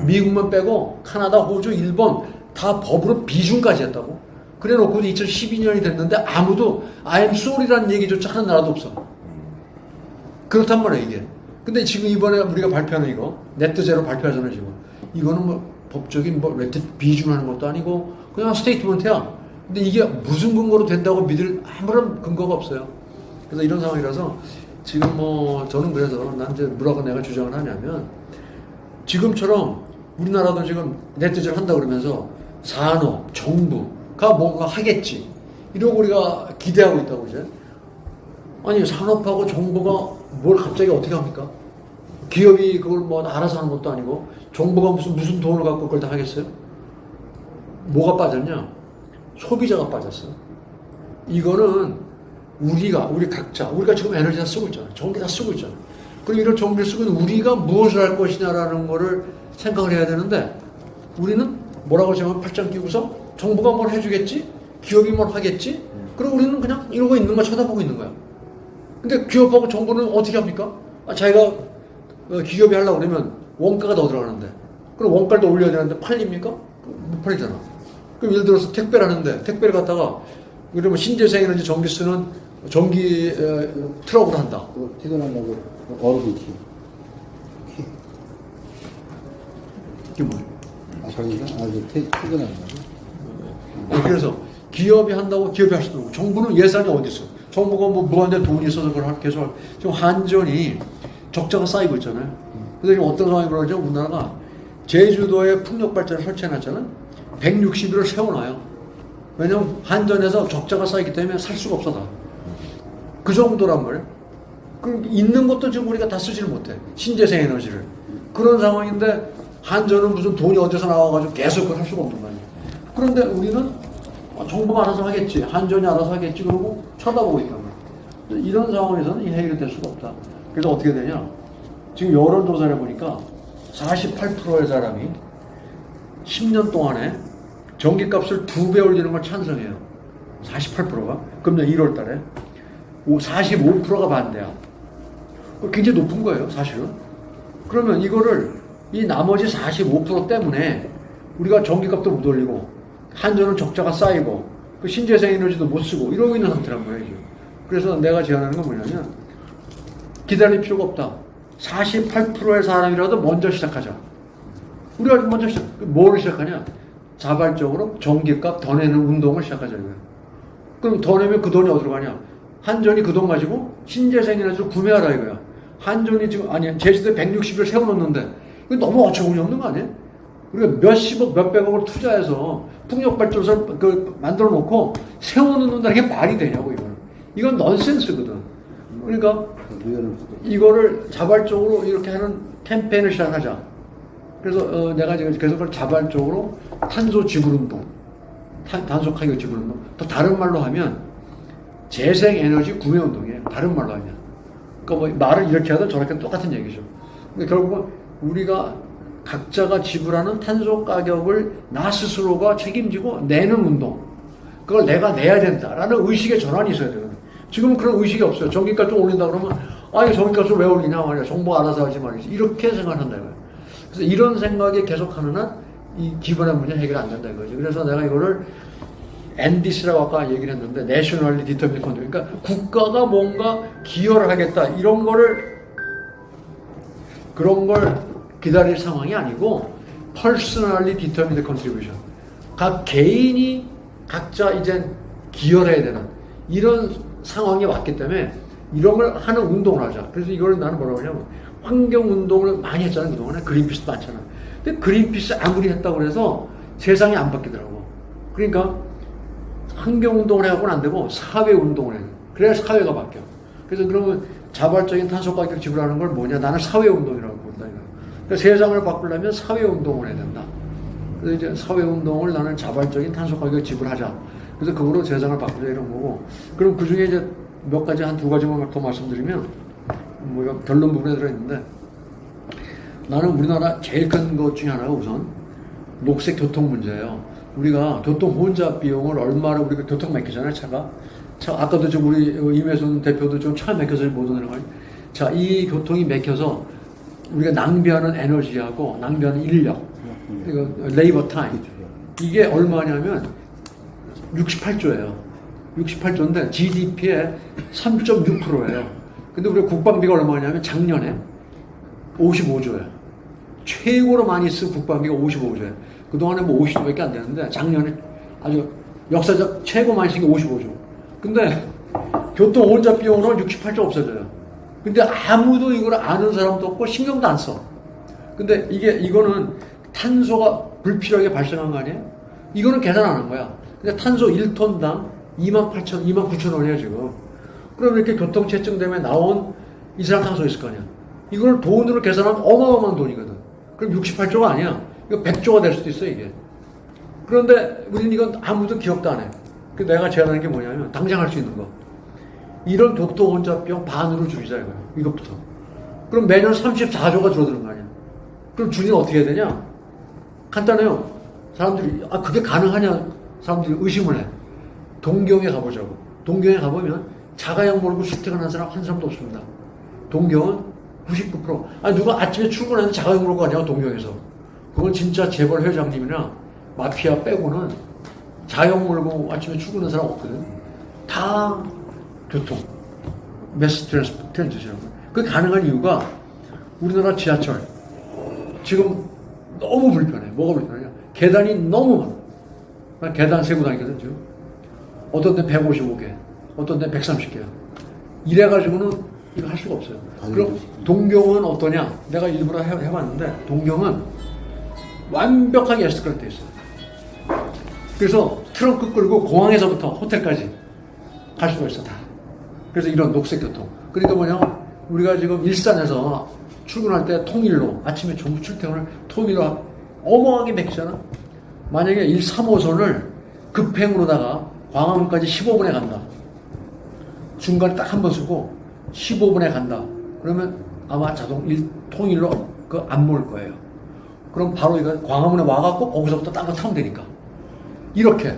미국만 빼고 카나다, 호주, 일본 다 법으로 비중까지 했다고. 그래 놓고 2012년이 됐는데 아무도 I'm sorry라는 얘기조차 하는 나라도 없어. 그렇단 말이야 이게. 근데 지금 이번에 우리가 발표하는 이거 네트 제로 발표하잖아요 지금. 이거는 뭐 법적인 뭐 네트 비준하는 것도 아니고 그냥 스테이트먼트야. 근데 이게 무슨 근거로 된다고 믿을 아무런 근거가 없어요. 그래서 이런 상황이라서 지금 뭐 저는 그래서 난 이제 뭐라고 내가 주장을 하냐면 지금처럼 우리나라도 지금 네트 제로 한다 그러면서 산업, 정부가 뭔가 하겠지. 이러고 우리가 기대하고 있다고 이제. 아니 산업하고 정부가 뭘 갑자기 어떻게 합니까? 기업이 그걸 뭐 알아서 하는 것도 아니고 정부가 무슨 돈을 갖고 그걸 다 하겠어요? 뭐가 빠졌냐? 소비자가 빠졌어. 이거는 우리 각자 우리가 지금 에너지 다 쓰고 있잖아. 전기 다 쓰고 있잖아. 그럼 이런 전기를 쓰고 있는 우리가 무엇을 할 것이냐라는 거를 생각을 해야 되는데 우리는 뭐라고 생각하면 팔짱 끼고서 정부가 뭘 해주겠지? 기업이 뭘 하겠지? 그리고 우리는 그냥 이러고 있는 거 쳐다보고 있는 거야. 근데 기업하고 정부는 어떻게 합니까? 자기가 기업이 하려고 그러면 원가가 더 들어가는데 그럼 원가를 더 올려야 되는데 팔립니까? 못 팔리잖아. 그럼 예를 들어서 택배를 하는데 택배를 갖다가 그러면 신재생에너지 전기 쓰는 전기 트럭으로 한다. 퇴근하려고 얼음이 키. 이게 뭐예요? 아, 저기가? 아, 퇴근하려고. 그래서 기업이 한다고 기업이 할 수도 없고 정부는 예산이 어디 있어? 정부가 뭐 무한대 돈이 있어서 그걸 계속 지금 한전이 적자가 쌓이고 있잖아요. 그래서 지금 어떤 상황이 벌어지냐 우리나라가 제주도에 풍력 발전을 설치해놨잖아요. 160일을 세워놔요. 왜냐면 한전에서 적자가 쌓이기 때문에 살 수가 없어 다. 그 정도란 말이에요. 그럼 있는 것도 지금 우리가 다 쓰지를 못해. 신재생 에너지를. 그런 상황인데 한전은 무슨 돈이 어디서 나와가지고 계속 그걸 할 수가 없는 거 아니에요. 그런데 우리는 정부가 알아서 하겠지. 한전이 알아서 하겠지. 그러고 쳐다보고 있단 말이에요. 이런 상황에서는 이 해결이 될 수가 없다. 그래서 어떻게 되냐. 지금 여론조사를 해보니까 48%의 사람이 10년 동안에 전기값을 2배 올리는 걸 찬성해요. 48%가. 금년 1월 달에. 45%가 반대야. 굉장히 높은 거예요, 사실은. 그러면 이거를 이 나머지 45% 때문에 우리가 전기값도 못 올리고 한전은 적자가 쌓이고 그 신재생 에너지도 못 쓰고 이러고 있는 상태란 말이에요. 그래서 내가 제안하는 건 뭐냐면 기다릴 필요가 없다. 48%의 사람이라도 먼저 시작하자. 우리가 먼저 뭘 시작하냐? 자발적으로 전기값 더 내는 운동을 시작하자 이거예요. 그럼 더 내면 그 돈이 어디로 가냐? 한전이 그 돈 가지고 신재생 에너지를 구매하라 이거야. 한전이 지금 아니 제주도에 160을 세워놓는데 이거 너무 어처구니 없는 거 아니에요? 우리가 몇십억, 몇백억을 투자해서 풍력발전소를 만들어 놓고 세워놓는다는 게 말이 되냐고, 이거는. 이건 넌센스거든. 그러니까 이거를 자발적으로 이렇게 하는 캠페인을 시작하자. 그래서 내가 지금 계속 그걸 자발적으로 탄소 지불운동, 탄소 가격 지불운동, 또 다른 말로 하면 재생에너지 구매운동이에요. 다른 말로 하면. 그러니까 뭐 말을 이렇게 하든 저렇게 똑같은 얘기죠. 근데 결국은 우리가 각자가 지불하는 탄소 가격을 나 스스로가 책임지고 내는 운동. 그걸 내가 내야 된다라는 의식의 전환이 있어야 되거든요. 지금은 그런 의식이 없어요. 전기값 좀 올린다 그러면 아니 전기값을 왜 올리냐 말이야. 정부가 알아서 하지 말이지. 이렇게 생각한다 이거예요. 그래서 이런 생각이 계속하는 한 이 기본의 문제 해결 안 된다 이거지. 그래서 내가 이거를 NDC라고 아까 얘기를 했는데 Nationally Determined Contribution. 그러니까 국가가 뭔가 기여를 하겠다. 이런 거를 그런 걸 기다릴 상황이 아니고 Personally Determined Contribution. 각 개인이 각자 이제 기여를 해야 되는 이런 상황이 왔기 때문에 이런 걸 하는 운동을 하자. 그래서 이걸 나는 뭐라고 하냐면 환경운동을 많이 했잖아요. 그동안에 그린피스도 많잖아. 근데 그린피스 아무리 했다고 해서 세상이 안 바뀌더라고. 그러니까 환경운동을 해갖고는 안 되고 사회운동을 해야 돼. 그래야 사회가 바뀌어. 그래서 그러면 자발적인 탄소 가격 지불하는 걸 뭐냐? 나는 사회운동이라고 본다. 그러니까 세상을 바꾸려면 사회운동을 해야 된다. 그래서 이제 사회운동을 나는 자발적인 탄소 가격 지불하자. 그래서 그거로 세상을 바꾸자 이런 거고. 그럼 그 중에 이제 몇 가지, 한 두 가지만 더 말씀드리면, 뭐, 이거 결론 부분에 들어있는데, 나는 우리나라 제일 큰 것 중에 하나가 우선 녹색 교통 문제예요. 우리가 교통 혼잡 비용을 얼마나 우리가 교통 막히잖아요, 차가. 아까도 좀 우리 임혜순 대표도 좀 차 막혀서 못 오는 거예요. 자, 이 교통이 막혀서 우리가 낭비하는 에너지하고 낭비하는 인력, 이거 레이버 타임, 이게 얼마냐면 68조예요. 68조인데 GDP의 3.6%예요. 근데 우리 국방비가 얼마냐면 작년에 55조예요. 최고로 많이 쓴 국방비가 55조예요. 그동안에 뭐 50조밖에 안 되는데 작년에 아주 역사적 최고 많이 쓴 게 55조. 근데 교통 혼잡 비용은 68조 없어져요. 근데 아무도 이걸 아는 사람도 없고 신경도 안 써. 근데 이거는 탄소가 불필요하게 발생한 거 아니에요? 이거는 계산 안 한 거야. 근데 탄소 1톤당 29,000원이에요, 지금. 그럼 이렇게 교통체증 때문에 나온 이산화탄소 있을 거 아니야. 이걸 돈으로 계산하면 어마어마한 돈이거든. 그럼 68조가 아니야. 이거 100조가 될 수도 있어, 이게. 그런데 우리는 이건 아무도 기억도 안 해. 그 내가 제안하는 게 뭐냐면, 당장 할 수 있는 거. 이런 교통 혼잡 비용 반으로 줄이자, 이거야. 이것부터. 그럼 매년 34조가 줄어드는 거 아니야. 그럼 줄이면 어떻게 해야 되냐? 간단해요. 사람들이, 그게 가능하냐? 사람들이 의심을 해. 동경에 가보자고. 동경에 가보면 자가용 몰고 출퇴근하는 사람 한 사람도 없습니다. 동경은 99%. 누가 아침에 출근하는데 자가용 몰고 가냐고, 동경에서. 그건 진짜 재벌 회장님이나 마피아 빼고는 자가용 몰고 아침에 출근하는 사람 없거든. 다 교통. 매스 트랜스포트라고. 그게 가능한 이유가 우리나라 지하철. 지금 너무 불편해. 뭐가 불편하냐? 계단이 너무 많아. 계단 세고 다니거든, 지금. 어떤 데 155개, 어떤 데 130개야. 이래가지고는 이거 할 수가 없어요. 그럼 동경은 어떠냐? 내가 일부러 해봤는데, 동경은 완벽하게 에스컬레이터 돼 있어요. 그래서 트렁크 끌고 공항에서부터 호텔까지 갈 수가 있어, 다. 그래서 이런 녹색 교통. 그러니까 뭐냐? 우리가 지금 일산에서 출근할 때 통일로, 아침에 전부 출퇴근을 통일로 어마어마하게 막히잖아? 만약에 1, 3호선을 급행으로다가 광화문까지 15분에 간다. 중간에 딱 한 번 쓰고 15분에 간다. 그러면 아마 통일로 안 모을 거예요. 그럼 바로 이거 광화문에 와갖고 거기서부터 딴 거 타면 되니까. 이렇게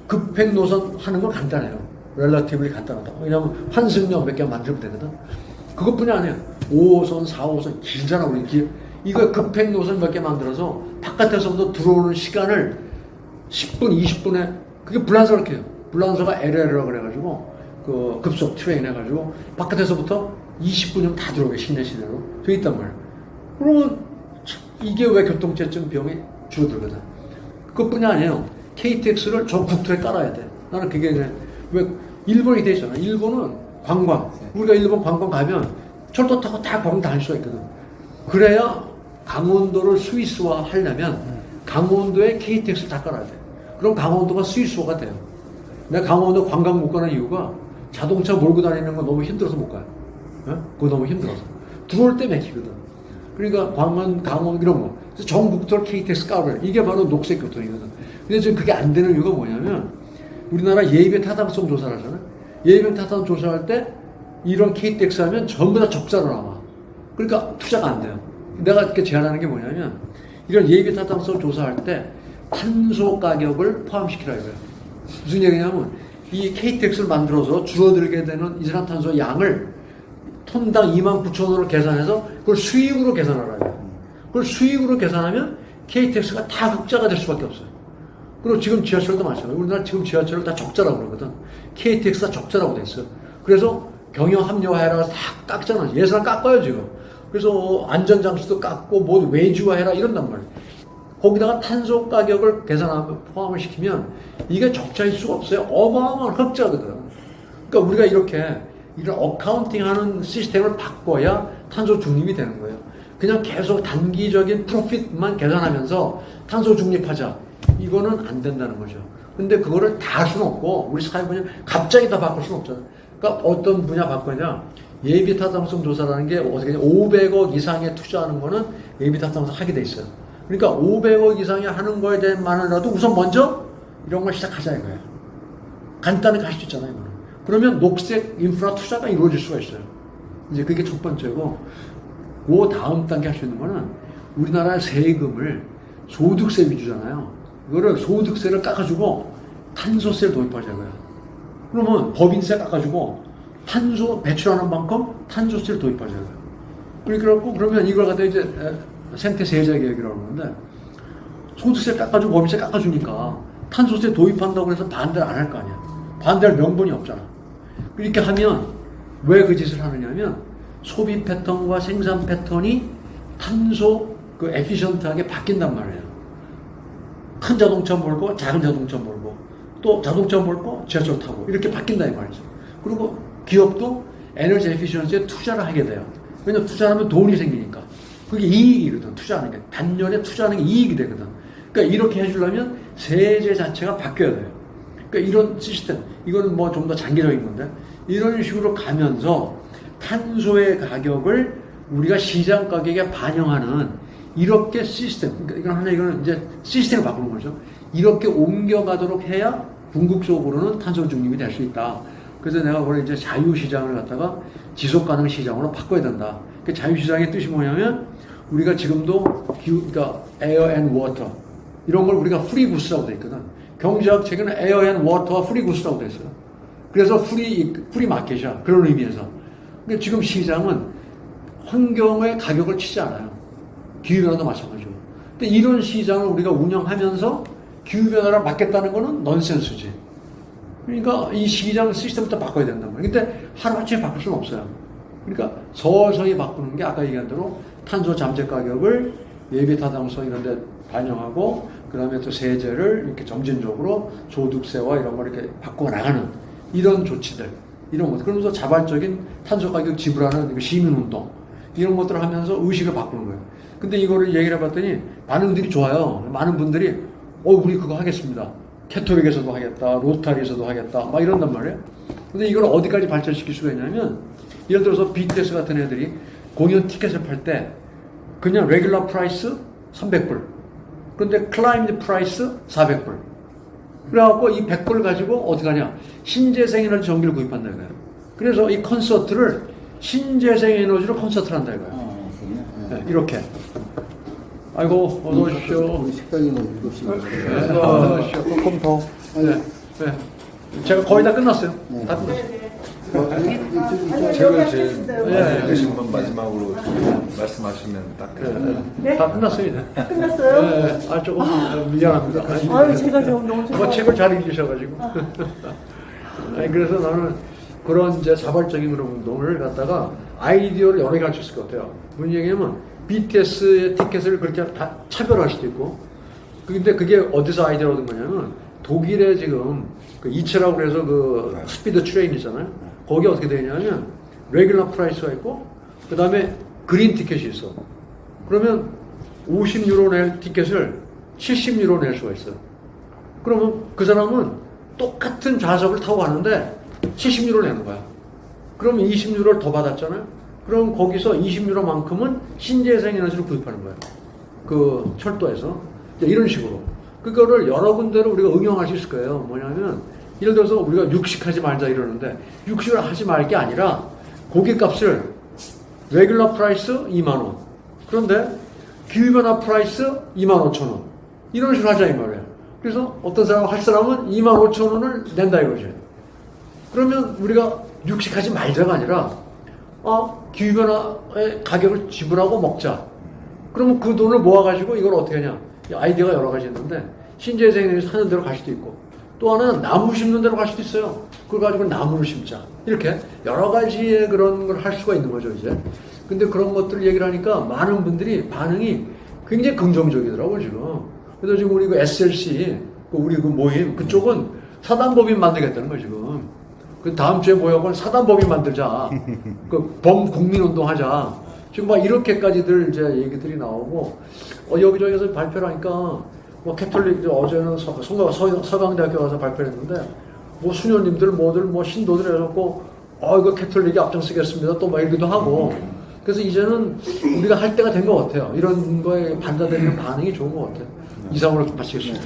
급행 노선 하는 건 간단해요. 렐러티브리 간단하다. 왜냐하면 환승역 몇 개 만들면 되거든. 그것뿐이 아니에요. 5호선, 4호선 길잖아, 우리 길. 이거 급행 노선 몇 개 만들어서 바깥에서부터 들어오는 시간을 10분, 20분에 그게 불란서를 해요. 불란서가 LL이라고 그래가지고 그 급속 트레인 해가지고 바깥에서부터 20분이면 다 들어오게 시내 시내로 돼 있단 말이에요. 그러면 이게 왜 교통체증 비용이 줄어들거든. 그것뿐이 아니에요. KTX를 저 국토에 깔아야 돼. 나는 그게 왜 일본이 돼 있잖아. 일본은 관광. 우리가 일본 관광 가면 철도 타고 다 관광 다닐 수가 있거든. 그래야 강원도를 스위스화 하려면 강원도에 KTX를 다 깔아야 돼. 그럼 강원도가 스위스화가 돼요. 내가 강원도 관광 못 가는 이유가 자동차 몰고 다니는 거 너무 힘들어서 못 가요. 그거 너무 힘들어서. 들어올 때 막히거든. 그러니까 강원 이런 거. 그래서 전국토를 KTX 깔아요. 이게 바로 녹색 교통이거든. 근데 지금 그게 안 되는 이유가 뭐냐면 우리나라 예비의 타당성 조사를 하잖아요. 예비의 타당성 조사할 때 이런 KTX 하면 전부 다 적자로 나와. 그러니까 투자가 안 돼요. 내가 이렇게 제안하는 게 뭐냐면 이런 예비 타당성 조사할 때 탄소 가격을 포함시키라 이거예요. 무슨 얘기냐면 이 KTX를 만들어서 줄어들게 되는 이산화탄소 양을 톤당 29,000원을 계산해서 그걸 수익으로 계산하라요. 그걸 수익으로 계산하면 KTX가 다 흑자가 될 수밖에 없어요. 그리고 지금 지하철도 마찬가지예요. 우리나라 지금 지하철을 다 적자라고 그러거든. KTX가 적자라고 돼 있어요. 그래서 경영 합리화해라 다 깎잖아. 예산을 깎아요 지금. 그래서 안전장치도 깎고 뭐 외주화해라 이런단 말이에요. 거기다가 탄소 가격을 계산하면 포함을 시키면 이게 적자일 수가 없어요. 어마어마한 흑자거든. 그러니까 우리가 이렇게 이런 어카운팅하는 시스템을 바꿔야 탄소 중립이 되는 거예요. 그냥 계속 단기적인 프로핏만 계산하면서 탄소 중립하자. 이거는 안 된다는 거죠. 근데 그거를 다 할 수는 없고, 우리 사회 분야 갑자기 다 바꿀 수는 없잖아. 그러니까 어떤 분야 바꾸냐, 예비 타당성 조사라는 게 어떻게 500억 이상에 투자하는 거는 예비 타당성 하게 돼 있어요. 그러니까 500억 이상에 하는 거에 대한만이라도 우선 먼저 이런 걸 시작하자 이거야. 간단하게 할 수 있잖아요, 이거는. 그러면 녹색 인프라 투자가 이루어질 수가 있어요. 이제 그게 첫 번째고, 그 다음 단계 할 수 있는 거는 우리나라의 세금을 소득세 위주잖아요. 이거를 소득세를 깎아주고 탄소세를 도입하자고요. 그러면 법인세 깎아주고 탄소 배출하는 만큼 탄소세를 도입하자고요. 그래갖고 그러면 이걸 갖다 이제 생태 세제 계획이라고 하는데, 소득세 깎아주고 법인세 깎아주니까 탄소세 도입한다고 해서 반대를 안 할 거 아니야. 반대할 명분이 없잖아. 이렇게 하면 왜 그 짓을 하느냐면 소비 패턴과 생산 패턴이 탄소 그 에피션트하게 바뀐단 말이에요. 큰 자동차 몰고 작은 자동차 몰고 또 자동차 몰고 지하철 타고 이렇게 바뀐다 이 말이죠. 그리고 기업도 에너지 에피션시에 투자를 하게 돼요. 왜냐면 투자하면 돈이 생기니까. 그게 이익이거든. 투자하는 게. 단년에 투자하는 게 이익이 되거든. 그러니까 이렇게 해주려면 세제 자체가 바뀌어야 돼요. 그러니까 이런 시스템, 이거는 뭐 좀 더 장기적인 건데, 이런 식으로 가면서 탄소의 가격을 우리가 시장 가격에 반영하는 이렇게 시스템, 그러니까 이거는 이제 시스템을 바꾸는 거죠. 이렇게 옮겨가도록 해야 궁극적으로는 탄소 중립이 될 수 있다. 그래서 내가 원래 이제 자유시장을 갖다가 지속가능 시장으로 바꿔야 된다. 그 자유시장의 뜻이 뭐냐면 우리가 지금도 그러니까 에어 앤 워터 이런 걸 우리가 프리구스라고 돼 있거든. 경제학 책에는 에어 앤 워터와 프리구스라고 돼 있어요. 그래서 프리 마켓이야. 그런 의미에서. 근데 지금 시장은 환경의 가격을 치지 않아요. 기후변화도 마찬가지고. 근데 이런 시장을 우리가 운영하면서 기후변화를 막겠다는 거는 넌센스지. 그러니까 이 시장 시스템부터 바꿔야 된단 말이에요. 근데 하루아침에 바꿀 수는 없어요. 그러니까 서서히 바꾸는 게 아까 얘기한 대로 탄소 잠재 가격을 예비 타당성 이런 데 반영하고, 그 다음에 또 세제를 이렇게 점진적으로 소득세와 이런 걸 이렇게 바꿔 나가는 이런 조치들, 이런 것. 그러면서 자발적인 탄소 가격 지불하는 시민운동, 이런 것들을 하면서 의식을 바꾸는 거예요. 근데 이거를 얘기를 해봤더니 반응들이 좋아요. 많은 분들이, 우리 그거 하겠습니다. 캐톨릭에서도 하겠다, 로타리에서도 하겠다, 막 이런단 말이에요. 근데 이걸 어디까지 발전시킬 수가 있냐면, 예를 들어서 BTS 같은 애들이 공연 티켓을 팔 때, 그냥 레귤러 프라이스 300불. 근데 클라임드 프라이스 400불. 그래갖고 이 100불 가지고 어떻게 하냐. 신재생 에너지 전기를 구입한다 이거예요. 그래서 이 콘서트를 신재생 에너지로 콘서트를 한다 이거예요. 네, 이렇게. 아이고, 어서오십시오. 우리 식당에 뭐 7시. 어서오십시오. 조금 더. 네, 네. 제가 거의 다 끝났어요. 다 끝났어요. 책을 제일 네. 읽으신 분 마지막으로 말씀하시면 딱 네? 다 끝났어요, 이제. 끝났어요? 네, 조금 미안합니다. 아유, 제가 좀 너무 뭐 책을 잘 읽으셔가지고. 아니, 그래서 나는 그런 이제 자발적인 그런 운동을 갖다가 아이디어를 여러 개 할 수 있을 것 같아요. 무슨 얘기냐면 BTS의 티켓을 그렇게 다 차별할 수도 있고. 근데 그게 어디서 아이디어를 얻은 거냐면 독일에 지금 그 이체라고 그래서 그 스피드 트레인 있잖아요. 거기 어떻게 되냐면 레귤러 프라이스가 있고 그 다음에 그린 티켓이 있어. 그러면 50유로 낼 티켓을 70유로 낼 수가 있어요. 그러면 그 사람은 똑같은 좌석을 타고 가는데 70유로 내는 거야. 그러면 20유로를 더 받았잖아요. 그럼 거기서 20유로만큼은 신재생 에너지를 구입하는 거예요. 그 철도에서. 이런 식으로. 그거를 여러 군데로 우리가 응용할 수 있을 거예요. 뭐냐면 예를 들어서 우리가 육식하지 말자 이러는데 육식을 하지 말 게 아니라 고깃값을 레귤러 프라이스 2만원. 그런데 기후변화 프라이스 25,000원. 이런 식으로 하자 이 말이에요. 그래서 어떤 사람 할 사람은 25,000원을 낸다 이거지. 그러면 우리가 육식하지 말자가 아니라 기후변화의 가격을 지불하고 먹자. 그러면 그 돈을 모아가지고 이걸 어떻게 하냐. 아이디어가 여러 가지 있는데 신재생 에너지 하는 대로 갈 수도 있고 또 하나는 나무 심는 대로 갈 수도 있어요. 그걸 가지고 나무를 심자. 이렇게 여러 가지의 그런 걸 할 수가 있는 거죠 이제. 근데 그런 것들을 얘기를 하니까 많은 분들이 반응이 굉장히 긍정적이더라고요 지금. 그래서 지금 우리 그 SLC 우리 그 모임 그쪽은 사단법인 만들겠다는 거예요 지금. 그 다음 주에 모여서 사단법인 만들자. 그 범국민운동 하자. 지금 막 이렇게까지들 이제 얘기들이 나오고 여기저기서 발표를 하니까 뭐 캐톨릭 어제는 서강대학교 가서 발표했는데 뭐 수녀님들 뭐들 뭐 신도들 해갖고 이거 캐톨릭이 앞장서겠습니다 또 막 이러기도 하고 그래서 이제는 우리가 할 때가 된 것 같아요. 이런 거에 받아들이는 반응이 좋은 것 같아요. 이상으로 마치겠습니다.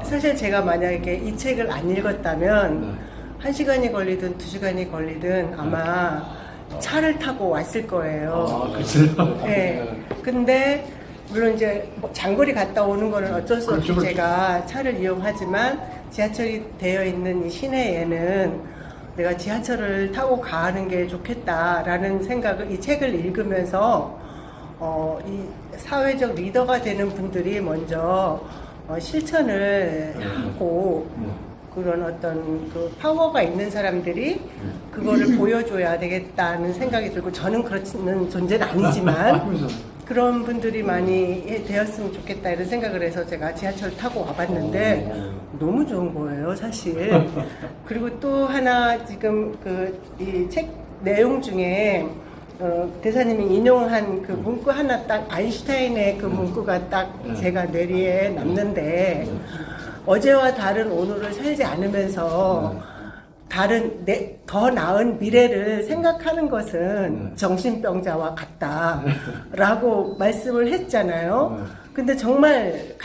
사실 제가 만약에 이 책을 안 읽었다면 1시간이 걸리든 2시간이 걸리든 아마 차를 타고 왔을 거예요. 그렇죠. 네. 근데 물론 이제 뭐 장거리 갔다 오는 거는 어쩔 수 없이 그렇죠. 제가 차를 이용하지만 지하철이 되어 있는 이 시내에는 내가 지하철을 타고 가는 게 좋겠다라는 생각을 이 책을 읽으면서 이 사회적 리더가 되는 분들이 먼저 실천을 하고 그런 어떤 그 파워가 있는 사람들이 그거를 보여줘야 되겠다는 생각이 들고 저는 그렇지는 존재는 아니지만 그런 분들이 많이 되었으면 좋겠다 이런 생각을 해서 제가 지하철 타고 와봤는데 너무 좋은 거예요 사실. 그리고 또 하나 지금 그 이 책 내용 중에 대사님이 인용한 그 문구 하나 딱 아인슈타인의 그 문구가 딱 제가 뇌리에 남는데 어제와 다른 오늘을 살지 않으면서 다른 더 나은 미래를 생각하는 것은 정신병자와 같다라고 말씀을 했잖아요. 근데 정말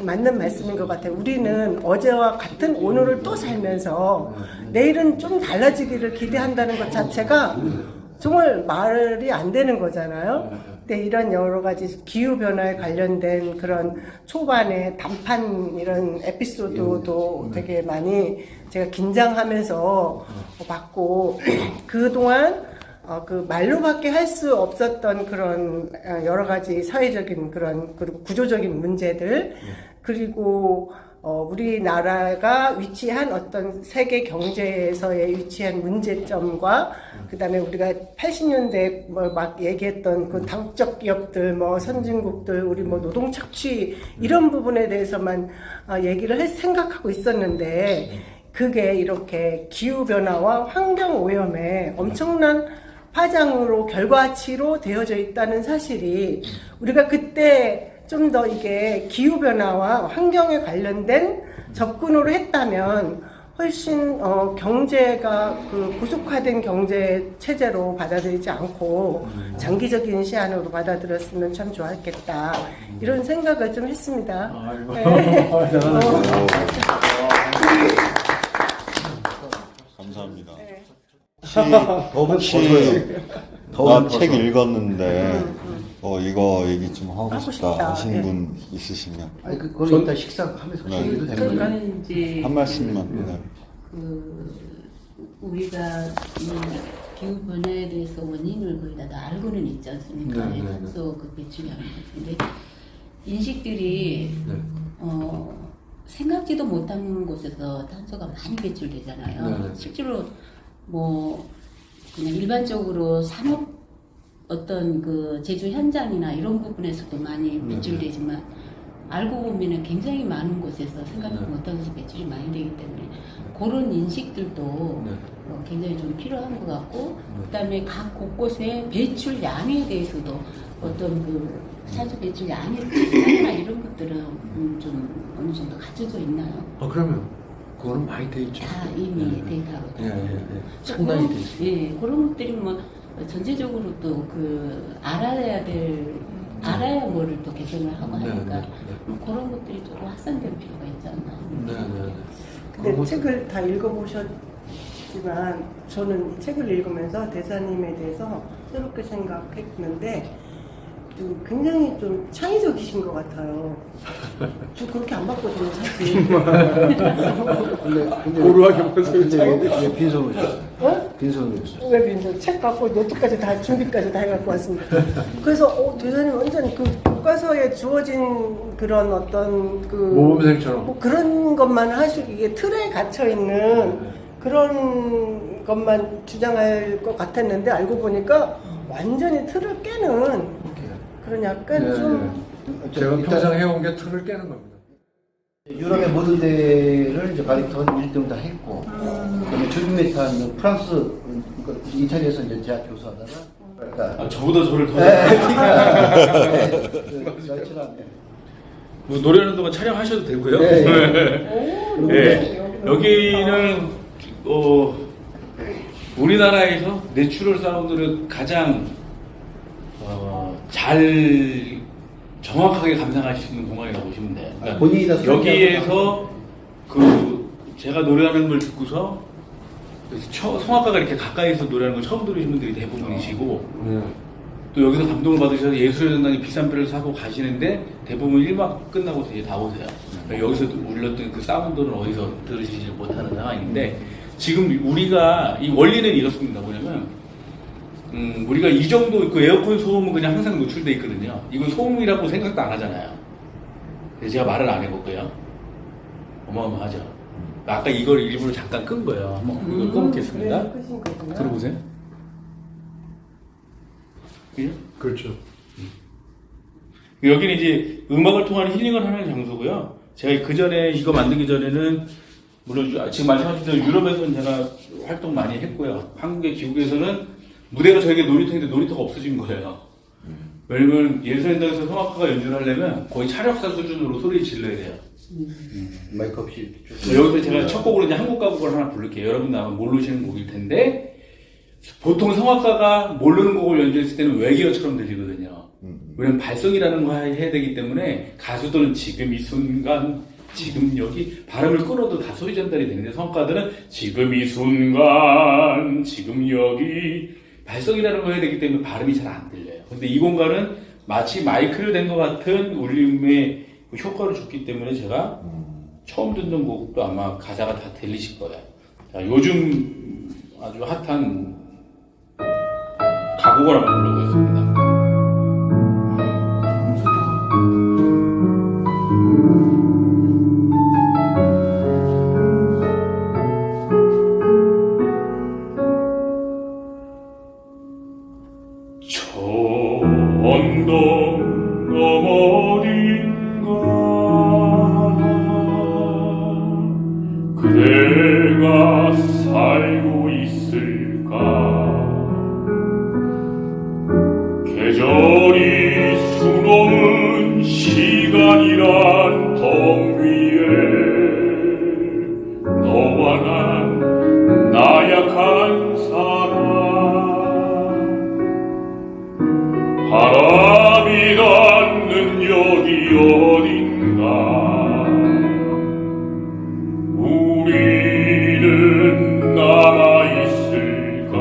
맞는 말씀인 것 같아요. 우리는 어제와 같은 오늘을 또 살면서 내일은 좀 달라지기를 기대한다는 것 자체가 정말 말이 안 되는 거잖아요. 근데 이런 여러 가지 기후변화에 관련된 그런 초반에 단판 이런 에피소드도 되게 많이 제가 긴장하면서 봤고, 그동안 그 말로밖에 할 수 없었던 그런 여러 가지 사회적인 그런 그리고 구조적인 문제들, 그리고 우리나라가 위치한 어떤 세계 경제에서의 위치한 문제점과 그다음에 우리가 80년대 뭐 막 얘기했던 그 다국적 기업들, 뭐 선진국들, 우리 뭐 노동 착취 이런 부분에 대해서만 얘기를 생각하고 있었는데 그게 이렇게 기후 변화와 환경 오염에 엄청난 파장으로 결과치로 되어져 있다는 사실이 우리가 그때 좀 더 이게 기후변화와 환경에 관련된 접근으로 했다면 훨씬 경제가 그 구속화된 경제 체제로 받아들이지 않고 장기적인 시안으로 받아들였으면 참 좋았겠다 이런 생각을 좀 했습니다. 네. 감사합니다. 네. 난 책 읽었는데 이거 얘기 좀 하고 하고 싶다 싶다. 하신 예. 분 있으시면 아니 그거는 이따 식사하면서 네. 얘기도 되는 거예요. 그러니까는 이제 한 말씀만. 네. 우리가 이 기후 변화에 대해서 원인을 거의 다 알고는 있지 않습니까? 네, 네, 네. 탄소 그 배출이 하는 것인데 인식들이 생각지도 못한 곳에서 탄소가 많이 배출되잖아요. 네, 네. 실제로 뭐 그냥 일반적으로 산업 어떤 그 제조 현장이나 이런 부분에서도 많이 배출되지만 알고 보면은 굉장히 많은 곳에서 생각지 못한 곳에서 배출이 많이 되기 때문에 그런 인식들도 굉장히 좀 필요한 것 같고 그다음에 각 곳곳의 배출량에 대해서도 어떤 그 탄소 배출량의 특성이나 이런 것들은 좀 어느 정도 갖춰져 있나요? 그러면 그거는 많이 돼 있죠. 다 이미 데이터로 상당히 돼 있죠. 예, 그런 것들이 뭐 전체적으로 또 그 알아야 뭐를 또 개선을 하고 하니까 그런 것들이 조금 확산될 필요가 있지 않나. 근데 책을 다 읽어보셨지만 저는 이 책을 읽으면서 대사님에 대해서 새롭게 생각했는데 굉장히 좀 창의적이신 것 같아요. 저 그렇게 안 봤거든요, 사실. 근데 고루하게 먹어서 왜 빈손으로 오셨어요? 빈손으로 오셨어요? 왜 빈손 책 갖고 노트까지 다 준비까지 다 해갖고 왔습니다. 그래서 대사님 완전 그 교과서에 주어진 그런 어떤 그 모범생처럼. 뭐 그런 것만 하시고 이게 틀에 갇혀 있는 그런 것만 주장할 것 같았는데 알고 보니까 완전히 틀을 깨는 그런 약간 좀 제가 평생 해온 게 틀을 깨는 겁니다. 유럽의 모든 데를 이제 바리톤 1등 다 했고, 그다음에 주빈메탄 프랑스 이탈리아에서 이제 대학 교수하다가 저보다 저를 더. 저처럼. 뭐 노래하는 동안 촬영하셔도 되고요. 네, 네. 여기는 우리나라에서 내추럴 사운드를 가장 잘 정확하게 감상할 수 있는 공간이라고 보시면 돼요. 그러니까 본인이 다 여기에서 그 제가 노래하는 걸 듣고서 성악가가 이렇게 가까이서 노래하는 걸 처음 들으신 분들이 대부분이시고 또 여기서 감동을 받으셔서 예술의 전당에 비싼 표를 사고 가시는데 대부분 1막 끝나고서 이제 다 오세요. 그러니까 여기서 울렸던 그 사운드는 어디서 들으시지 못하는 상황인데 지금 우리가 이 원리는 이렇습니다. 뭐냐면 우리가 이 정도 그 에어컨 소음은 그냥 항상 노출돼 있거든요. 이건 소음이라고 생각도 안 하잖아요. 그래서 제가 말을 안 해볼게요. 어마어마하죠. 아까 이걸 일부러 잠깐 끈 거예요. 한번 이걸 꺼놓겠습니다. 네, 끄신 거구나. 들어보세요. 그죠? 그렇죠. 여기는 이제 음악을 통한 힐링을 하는 장소고요. 제가 그 전에 이거 만들기 전에는 물론 지금 말씀하신 대로 유럽에서는 제가 활동 많이 했고요. 한국의 기국에서는 무대가 저에게 놀이터인데 놀이터가 없어진 거예요. 왜냐면 예술현장에서 성악가가 연주를 하려면 거의 차력사 수준으로 소리 질러야 돼요. 마이크 없이. 여기서 제가 첫 곡으로 이제 한국 가곡을 하나 부를게요. 여러분 아마 모르시는 곡일 텐데 보통 성악가가 모르는 곡을 연주했을 때는 외계어처럼 들리거든요. 왜냐면 발성이라는 거 해야 되기 때문에 가수들은 지금 이 순간 지금 여기 발음을 끊어도 다 소리 전달이 되는데 성악가들은 지금 이 순간 지금 여기 발성이라는 거 해야 되기 때문에 발음이 잘 안 들려요. 근데 이 공간은 마치 마이크를 댄 것 같은 울림의 효과를 줬기 때문에 제가 처음 듣는 곡도 아마 가사가 다 들리실 거예요. 자, 요즘 아주 핫한 가곡을 한번 불러보겠습니다. 저 언덕 너머인가 그대가 살고 있을까 계절이 수놓은 시간이란 덩 위에 너와 난 나약한 사람 바람이 닿는 여기 어딘가 우리는 남아있을까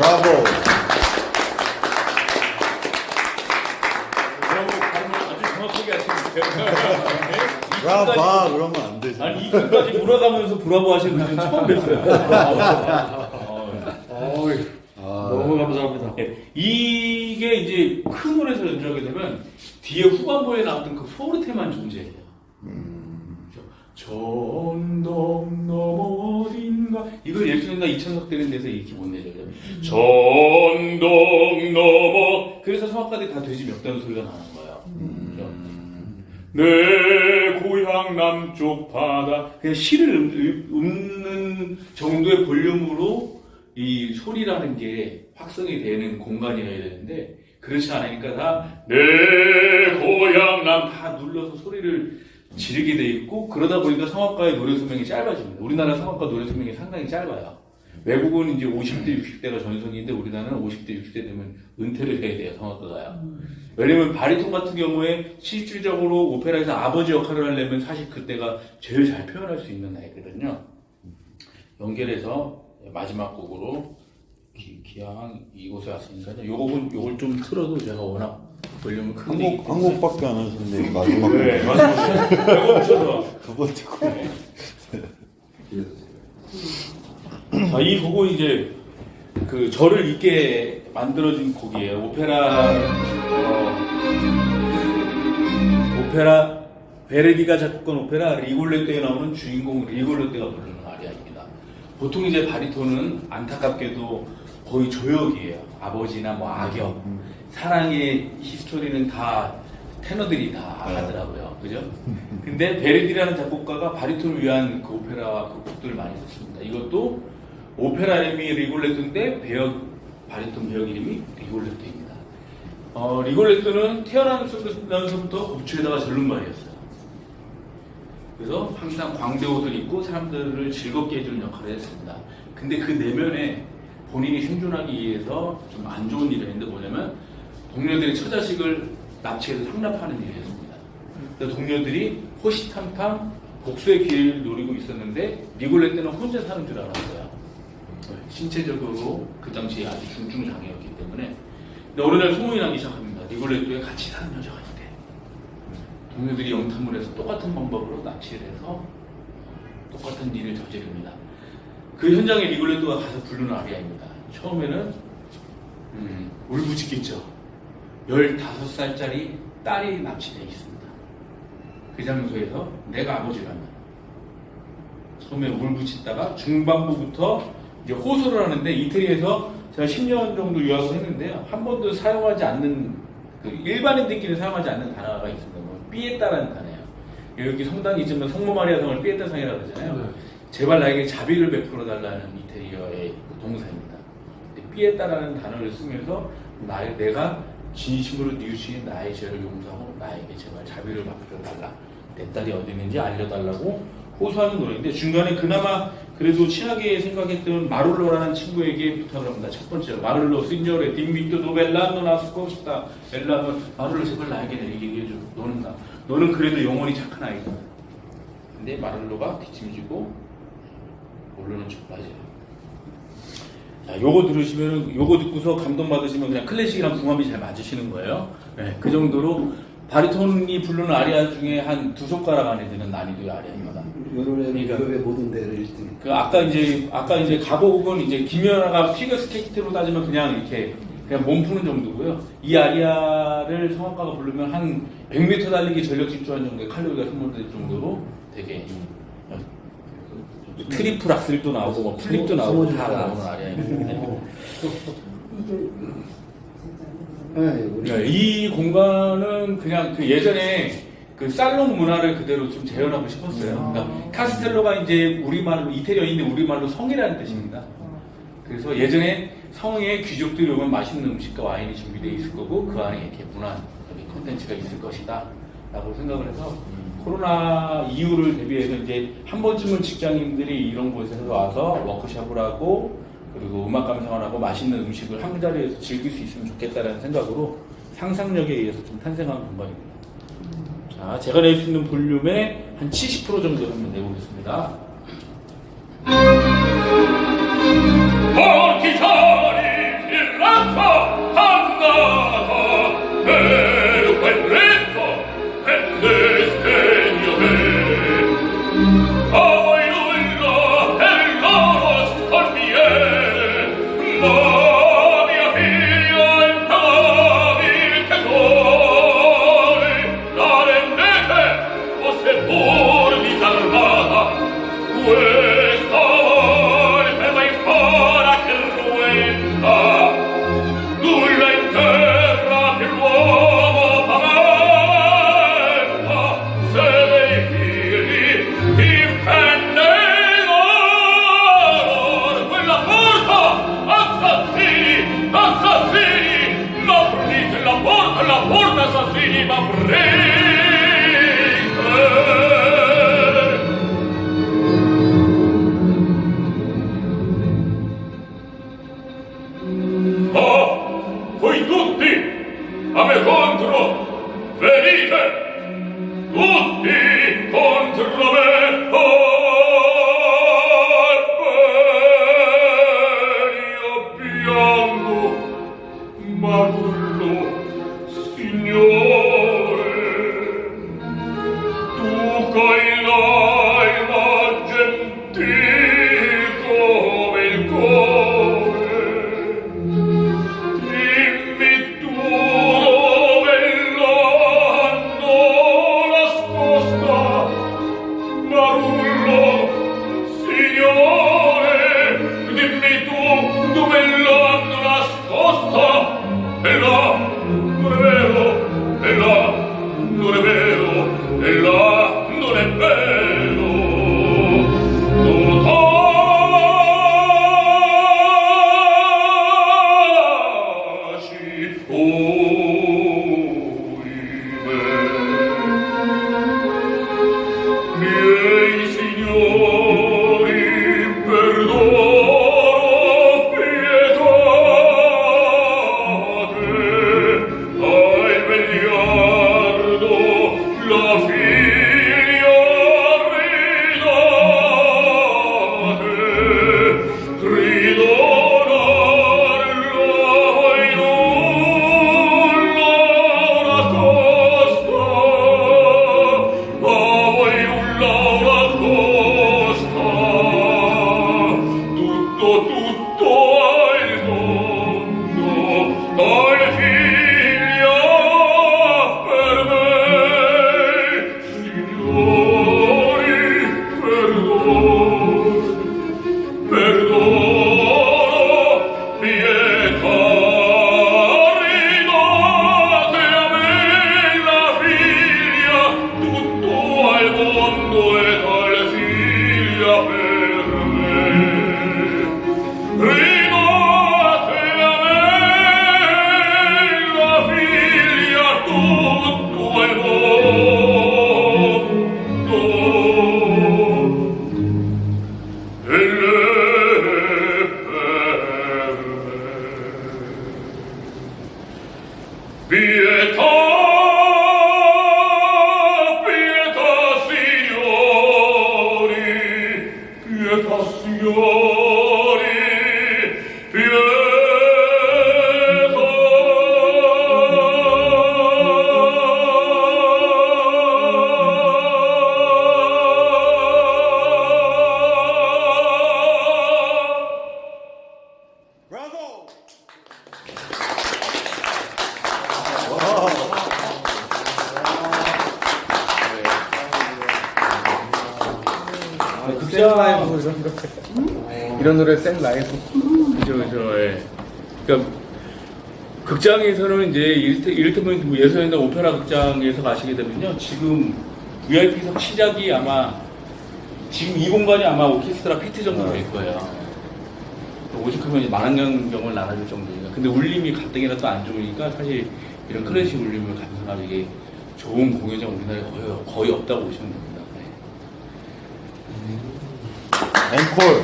브라보. 발음을 아주 정확하게 하시는데요. 브라바 그러면 안 되죠. 아니 이끝까지 물어가면서 브라보 하시는 분은 처음 뵀어요. 너무 감사합니다. 이게 이제 큰 홀에서 연주하게 되면 뒤에 후반부에 나왔던 그 포르테만 존재해요. 전동 넘어 어딘가 이걸 예술인가 이천석 되는 데서 이렇게 못 내죠. 전동 넘어 그래서 성악가들이 다 돼지 멱다는 소리가 나는 거예요. 내 고향 남쪽 바다 그냥 시를 읊는 정도의 볼륨으로 이 소리라는 게 확성이 되는 공간이어야 되는데 그렇지 않으니까 다 내 고향 남 다 눌러서 소리를 지르게 돼 있고 그러다 보니까 성악가의 노래 수명이 짧아집니다. 우리나라 성악가 노래 수명이 상당히 짧아요. 외국은 이제 50대 60대가 전성기인데 우리나라는 50대 60대 되면 은퇴를 해야 돼요, 성악가가요. 왜냐면 바리톤 같은 경우에 실질적으로 오페라에서 아버지 역할을 하려면 사실 그때가 제일 잘 표현할 수 있는 나이거든요. 연결해서 마지막 곡으로 기왕 이곳에 왔으니까요. 요걸 좀 틀어도 제가 워낙 볼륨을 크게 한 곡밖에 안 하셨는데 마지막 네, 맞습니다. 배고 붙여서 그거 듣고 이 곡은 이제 그 저를 잊게 만들어진 곡이에요. 오페라 베르디가 작곡한 오페라 리골레떼에 나오는 주인공 리골레떼가 부르는 아리아입니다. 보통 이제 바리톤은 안타깝게도 거의 조역이에요. 아버지나 뭐 악역, 사랑의 히스토리는 다 테너들이 다 하더라고요. 그죠? 근데 베르디라는 작곡가가 바리톤을 위한 그 오페라와 그 곡들을 많이 썼습니다. 이것도 오페라 이름이 리골레토인데 바리톤 배역 이름이 리골레토입니다. 리골레토는 태어나면서부터 법추에다가 절름발이었어요. 그래서 항상 광대 옷을 입고 사람들을 즐겁게 해주는 역할을 했습니다. 근데 그 내면에 본인이 생존하기 위해서 좀 안 좋은 일을 했는데 뭐냐면 동료들의 처자식을 납치해서 상납하는 일을 했습니다. 그래서 동료들이 호시탐탐 복수의 기회를 노리고 있었는데 리골레토는 혼자 사는 줄 알았어요. 신체적으로 그 당시에 아주 중증장애였기 때문에. 근데 어느 날 소문이 나기 시작합니다. 리골레토에 같이 사는 여자가 있대. 동료들이 영탐을 해서 똑같은 방법으로 납치를 해서 똑같은 일을 저지릅니다. 그 현장에 리골레토가 가서 부르는 아리아입니다. 처음에는 울부짖겠죠. 15살짜리 딸이 납치되어 있습니다. 그 장소에서 내가 아버지라면 처음에 울부짖다가 중반부부터 이제 호소를 하는데 이태리에서 제가 10년 정도 유학을 했는데요. 한 번도 사용하지 않는 그 일반인들끼리 사용하지 않는 단어가 있습니다. 삐에따라는 단어예요. 여기 성당이 있지만 성모 마리아 성을 삐에따 성이라고 하잖아요. 네. 제발 나에게 자비를 베풀어 달라는 이태리어의 동사입니다. 삐에따라는 단어를 쓰면서 내가 진심으로 뉘우친 나의 죄를 용서하고 나에게 제발 자비를 베풀어 달라. 내 딸이 어디 있는지 알려달라고 호소하는 노래인데 중간에 그나마 그래도 친하게 생각했던 마룰로라는 친구에게 부탁을 합니다. 첫 번째로 마룰로 시뇨레 딘미토 노벨라노 나스코스타 벨라노 마룰로 제발 나에게 얘기해줘. 너는 그래도 영원히 착한 아이다. 근데 마룰로가 뒷짐지고 모르는 척 빠져요. 자, 요거 들으시면 요거 듣고서 감동받으시면 그냥 클래식이랑 궁합이 잘 맞으시는 거예요. 네, 그 정도로 바리톤이 부르는 아리아 중에 한 2손가락 안에 드는 난이도의 아리아입니다. 유럽의 모든 데를 1등. 그 아까 이제 가곡은 이제 김연아가 피겨 스케이트로 따지면 그냥 이렇게 그냥 몸 푸는 정도고요. 이 아리아를 성악가가 부르면 한 100m 달리기 전력 질주한 정도의 칼로리가 소모될 정도로 되게 트리플 악셀도 나오고 뭐 플립도 나오고 다 나오는 아리아인데 이 공간은 그냥 그 예전에 그 살롱 문화를 그대로 좀 재현하고 싶었어요. 그러니까 카스텔로가 이제 우리말로 이태리어인데 우리말로 성이라는 뜻입니다. 그래서 예전에 성에 귀족들이 오면 맛있는 음식과 와인이 준비되어 있을 거고 그 안에 이렇게 문화 콘텐츠가 있을 것이다 라고 생각을 해서 코로나 이후를 대비해서 이제 한 번쯤은 직장인들이 이런 곳에서 와서 워크숍을 하고 그리고 음악 감상을 하고 맛있는 음식을 한 자리에서 즐길 수 있으면 좋겠다라는 생각으로 상상력에 의해서 좀 탄생한 공간입니다. 자, 제가 낼 수 있는 볼륨의 한 70% 정도 한번 내보겠습니다. pur disarmata, questa volpe vai fora che ruenta, nulla in terra che l'uomo paventa, se dei figli difenderanno quella porta, assassini, assassini, ma aprite la porta assassini, ma aprite. Oh, voi tutti, a me contro, venite, tutti contro me, oh, io piango, ma nullo, Signore, tu coi l'anima gentil come il cuore, dimmi tu dove l'hanno nascosta, Marullo, Signore, dimmi tu dove l'hanno nascosta, e là, non è vero, e là, non è vero, e là, non è vero. Tu taci, miei signori, perdono, pietate, ai vegliardo la figlia ridate, ridonarla in nulla una costa, ma voi nulla una costa, tutto al mondo, al figlia per me, signori, perdono, pietà, ridate a me la figlia, tutto al mondo ed al figlia per me. Ridate a me la figlia, tutto al mondo e lei per me. Pietà, pietà, signori, pietà, signori, 브라보! 생 라이브 이런 노래 생 라이브. 그죠. 예. 그러니까 극장에서는 이제 이를테면 뭐 예술연단 오페라 극장에서 가시게 되면요, 지금 VIP석 시작이 아마 지금 이 공간이 아마 오케스트라 피트 정도 될 거예요. 오죽하면 10,000명을 나눠줄 정도니까. 근데 울림이 가뜩이나 또 안 좋으니까 사실 이런 클래식 울림을 감상하기 이게 좋은 공연장 우리나라에 거의 없다고 보시면 됩니다. 네. 앵콜.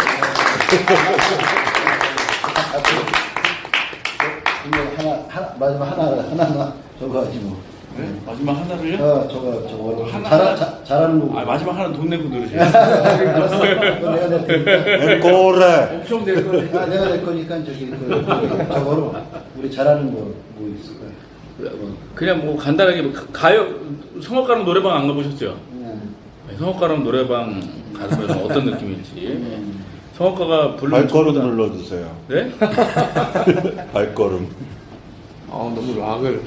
마지막 하나 저거 하지 뭐. 네? 마지막 하나를요? 저거 하나. 잘하는 거. 아, 마지막 하나 돈 내고 들으세요. 알았어. 그거 내가 낼 테니까. 앵콜에. 엄청 될 거니까. 아, 내가 낼 거니까 저거로 우리 잘하는 거 뭐 있을까요? 그냥 뭐 간단하게 뭐 가요, 성악가랑 노래방 안 가보셨죠? 네, 성악가랑 노래방 가면 어떤 느낌일지. 성악가가 부르는 발걸음 것보다- 눌러주세요. 네? 발걸음. 너무 락을.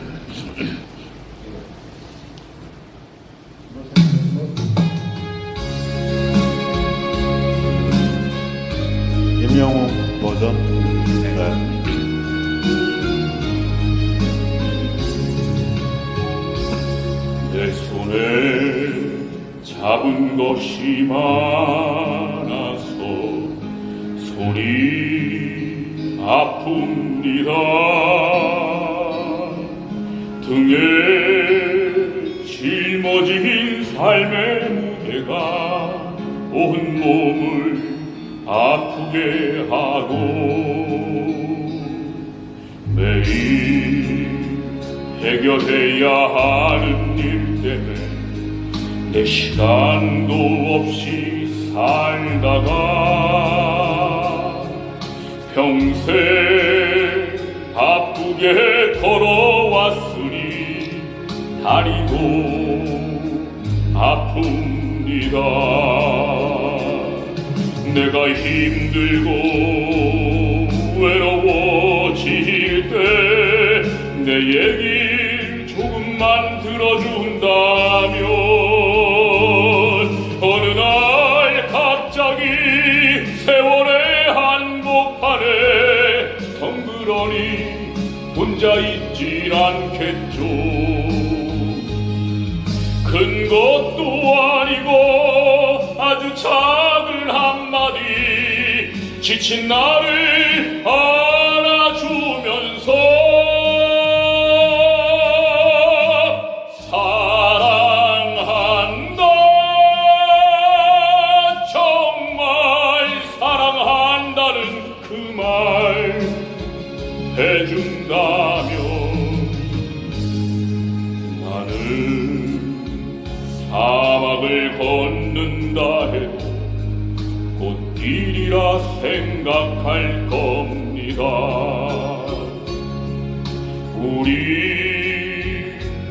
아픈 것이 많아서 손이 아픕니다. 등에 짊어진 삶의 무게가 온 몸을 아프게 하고 매일 해결해야 하는 일 때문에 내 시간도 없이 살다가 평생 바쁘게 걸어왔으니 다리도 아픕니다. 내가 힘들고 외로워질 때 내 얘기 조금만 들어준다면 어느 날 갑자기 세월의 한복판에 덩그러니 혼자 있질 않겠죠. 큰 것도 아니고 아주 작은 한마디 지친 나를 안아주면서 사랑한다, 정말 사랑한다는 그 말 해준다면 나는 사막을 걷는다 해도 꽃길이라 생각할 겁니다. 우리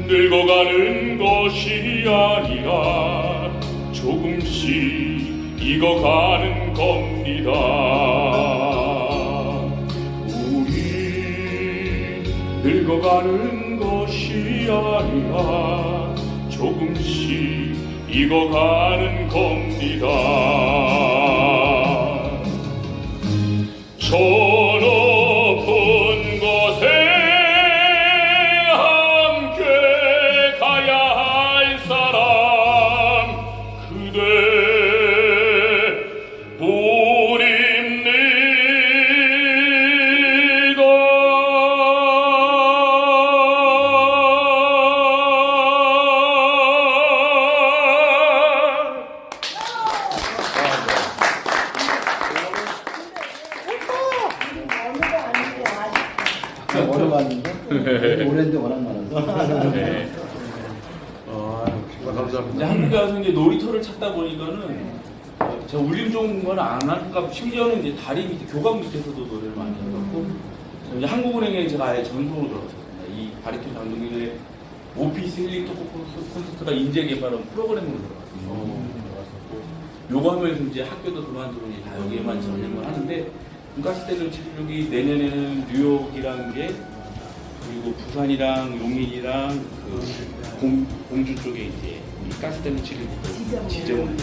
늙어가는 것이 아니라 조금씩 익어가는 겁니다. 우리 늙어가는 것이 아니라 조금씩 익어가는 겁니다. 저 높은 곳에 함께 가야 할 사람 그대 어려웠는데 오랜데 워낙 많아서. 네. 감사합니다. 이제 한국에 와서 이제 놀이터를 찾다 보니까는 제가 울림 좋은 건 안 할까, 심지어는 이제 다리 밑에 교감 밑에서도 노래를 많이 해갖고 이제 한국은행에 제가 아예 전속으로 들어갔습니다. 이 바리톤 감독님의 오피스 힐링 토크 콘서트가 인재 개발한 프로그램으로 들어갔었고 요거 하면서 이제 학교도 그만두고 이제 다 여기에만 전념을 하는데 가스 텔레 치료력이 내년에는 뉴욕이랑 게 그리고 부산이랑 용인이랑 그 공주 쪽에 이제 이 가스 텔레 치료력 지점을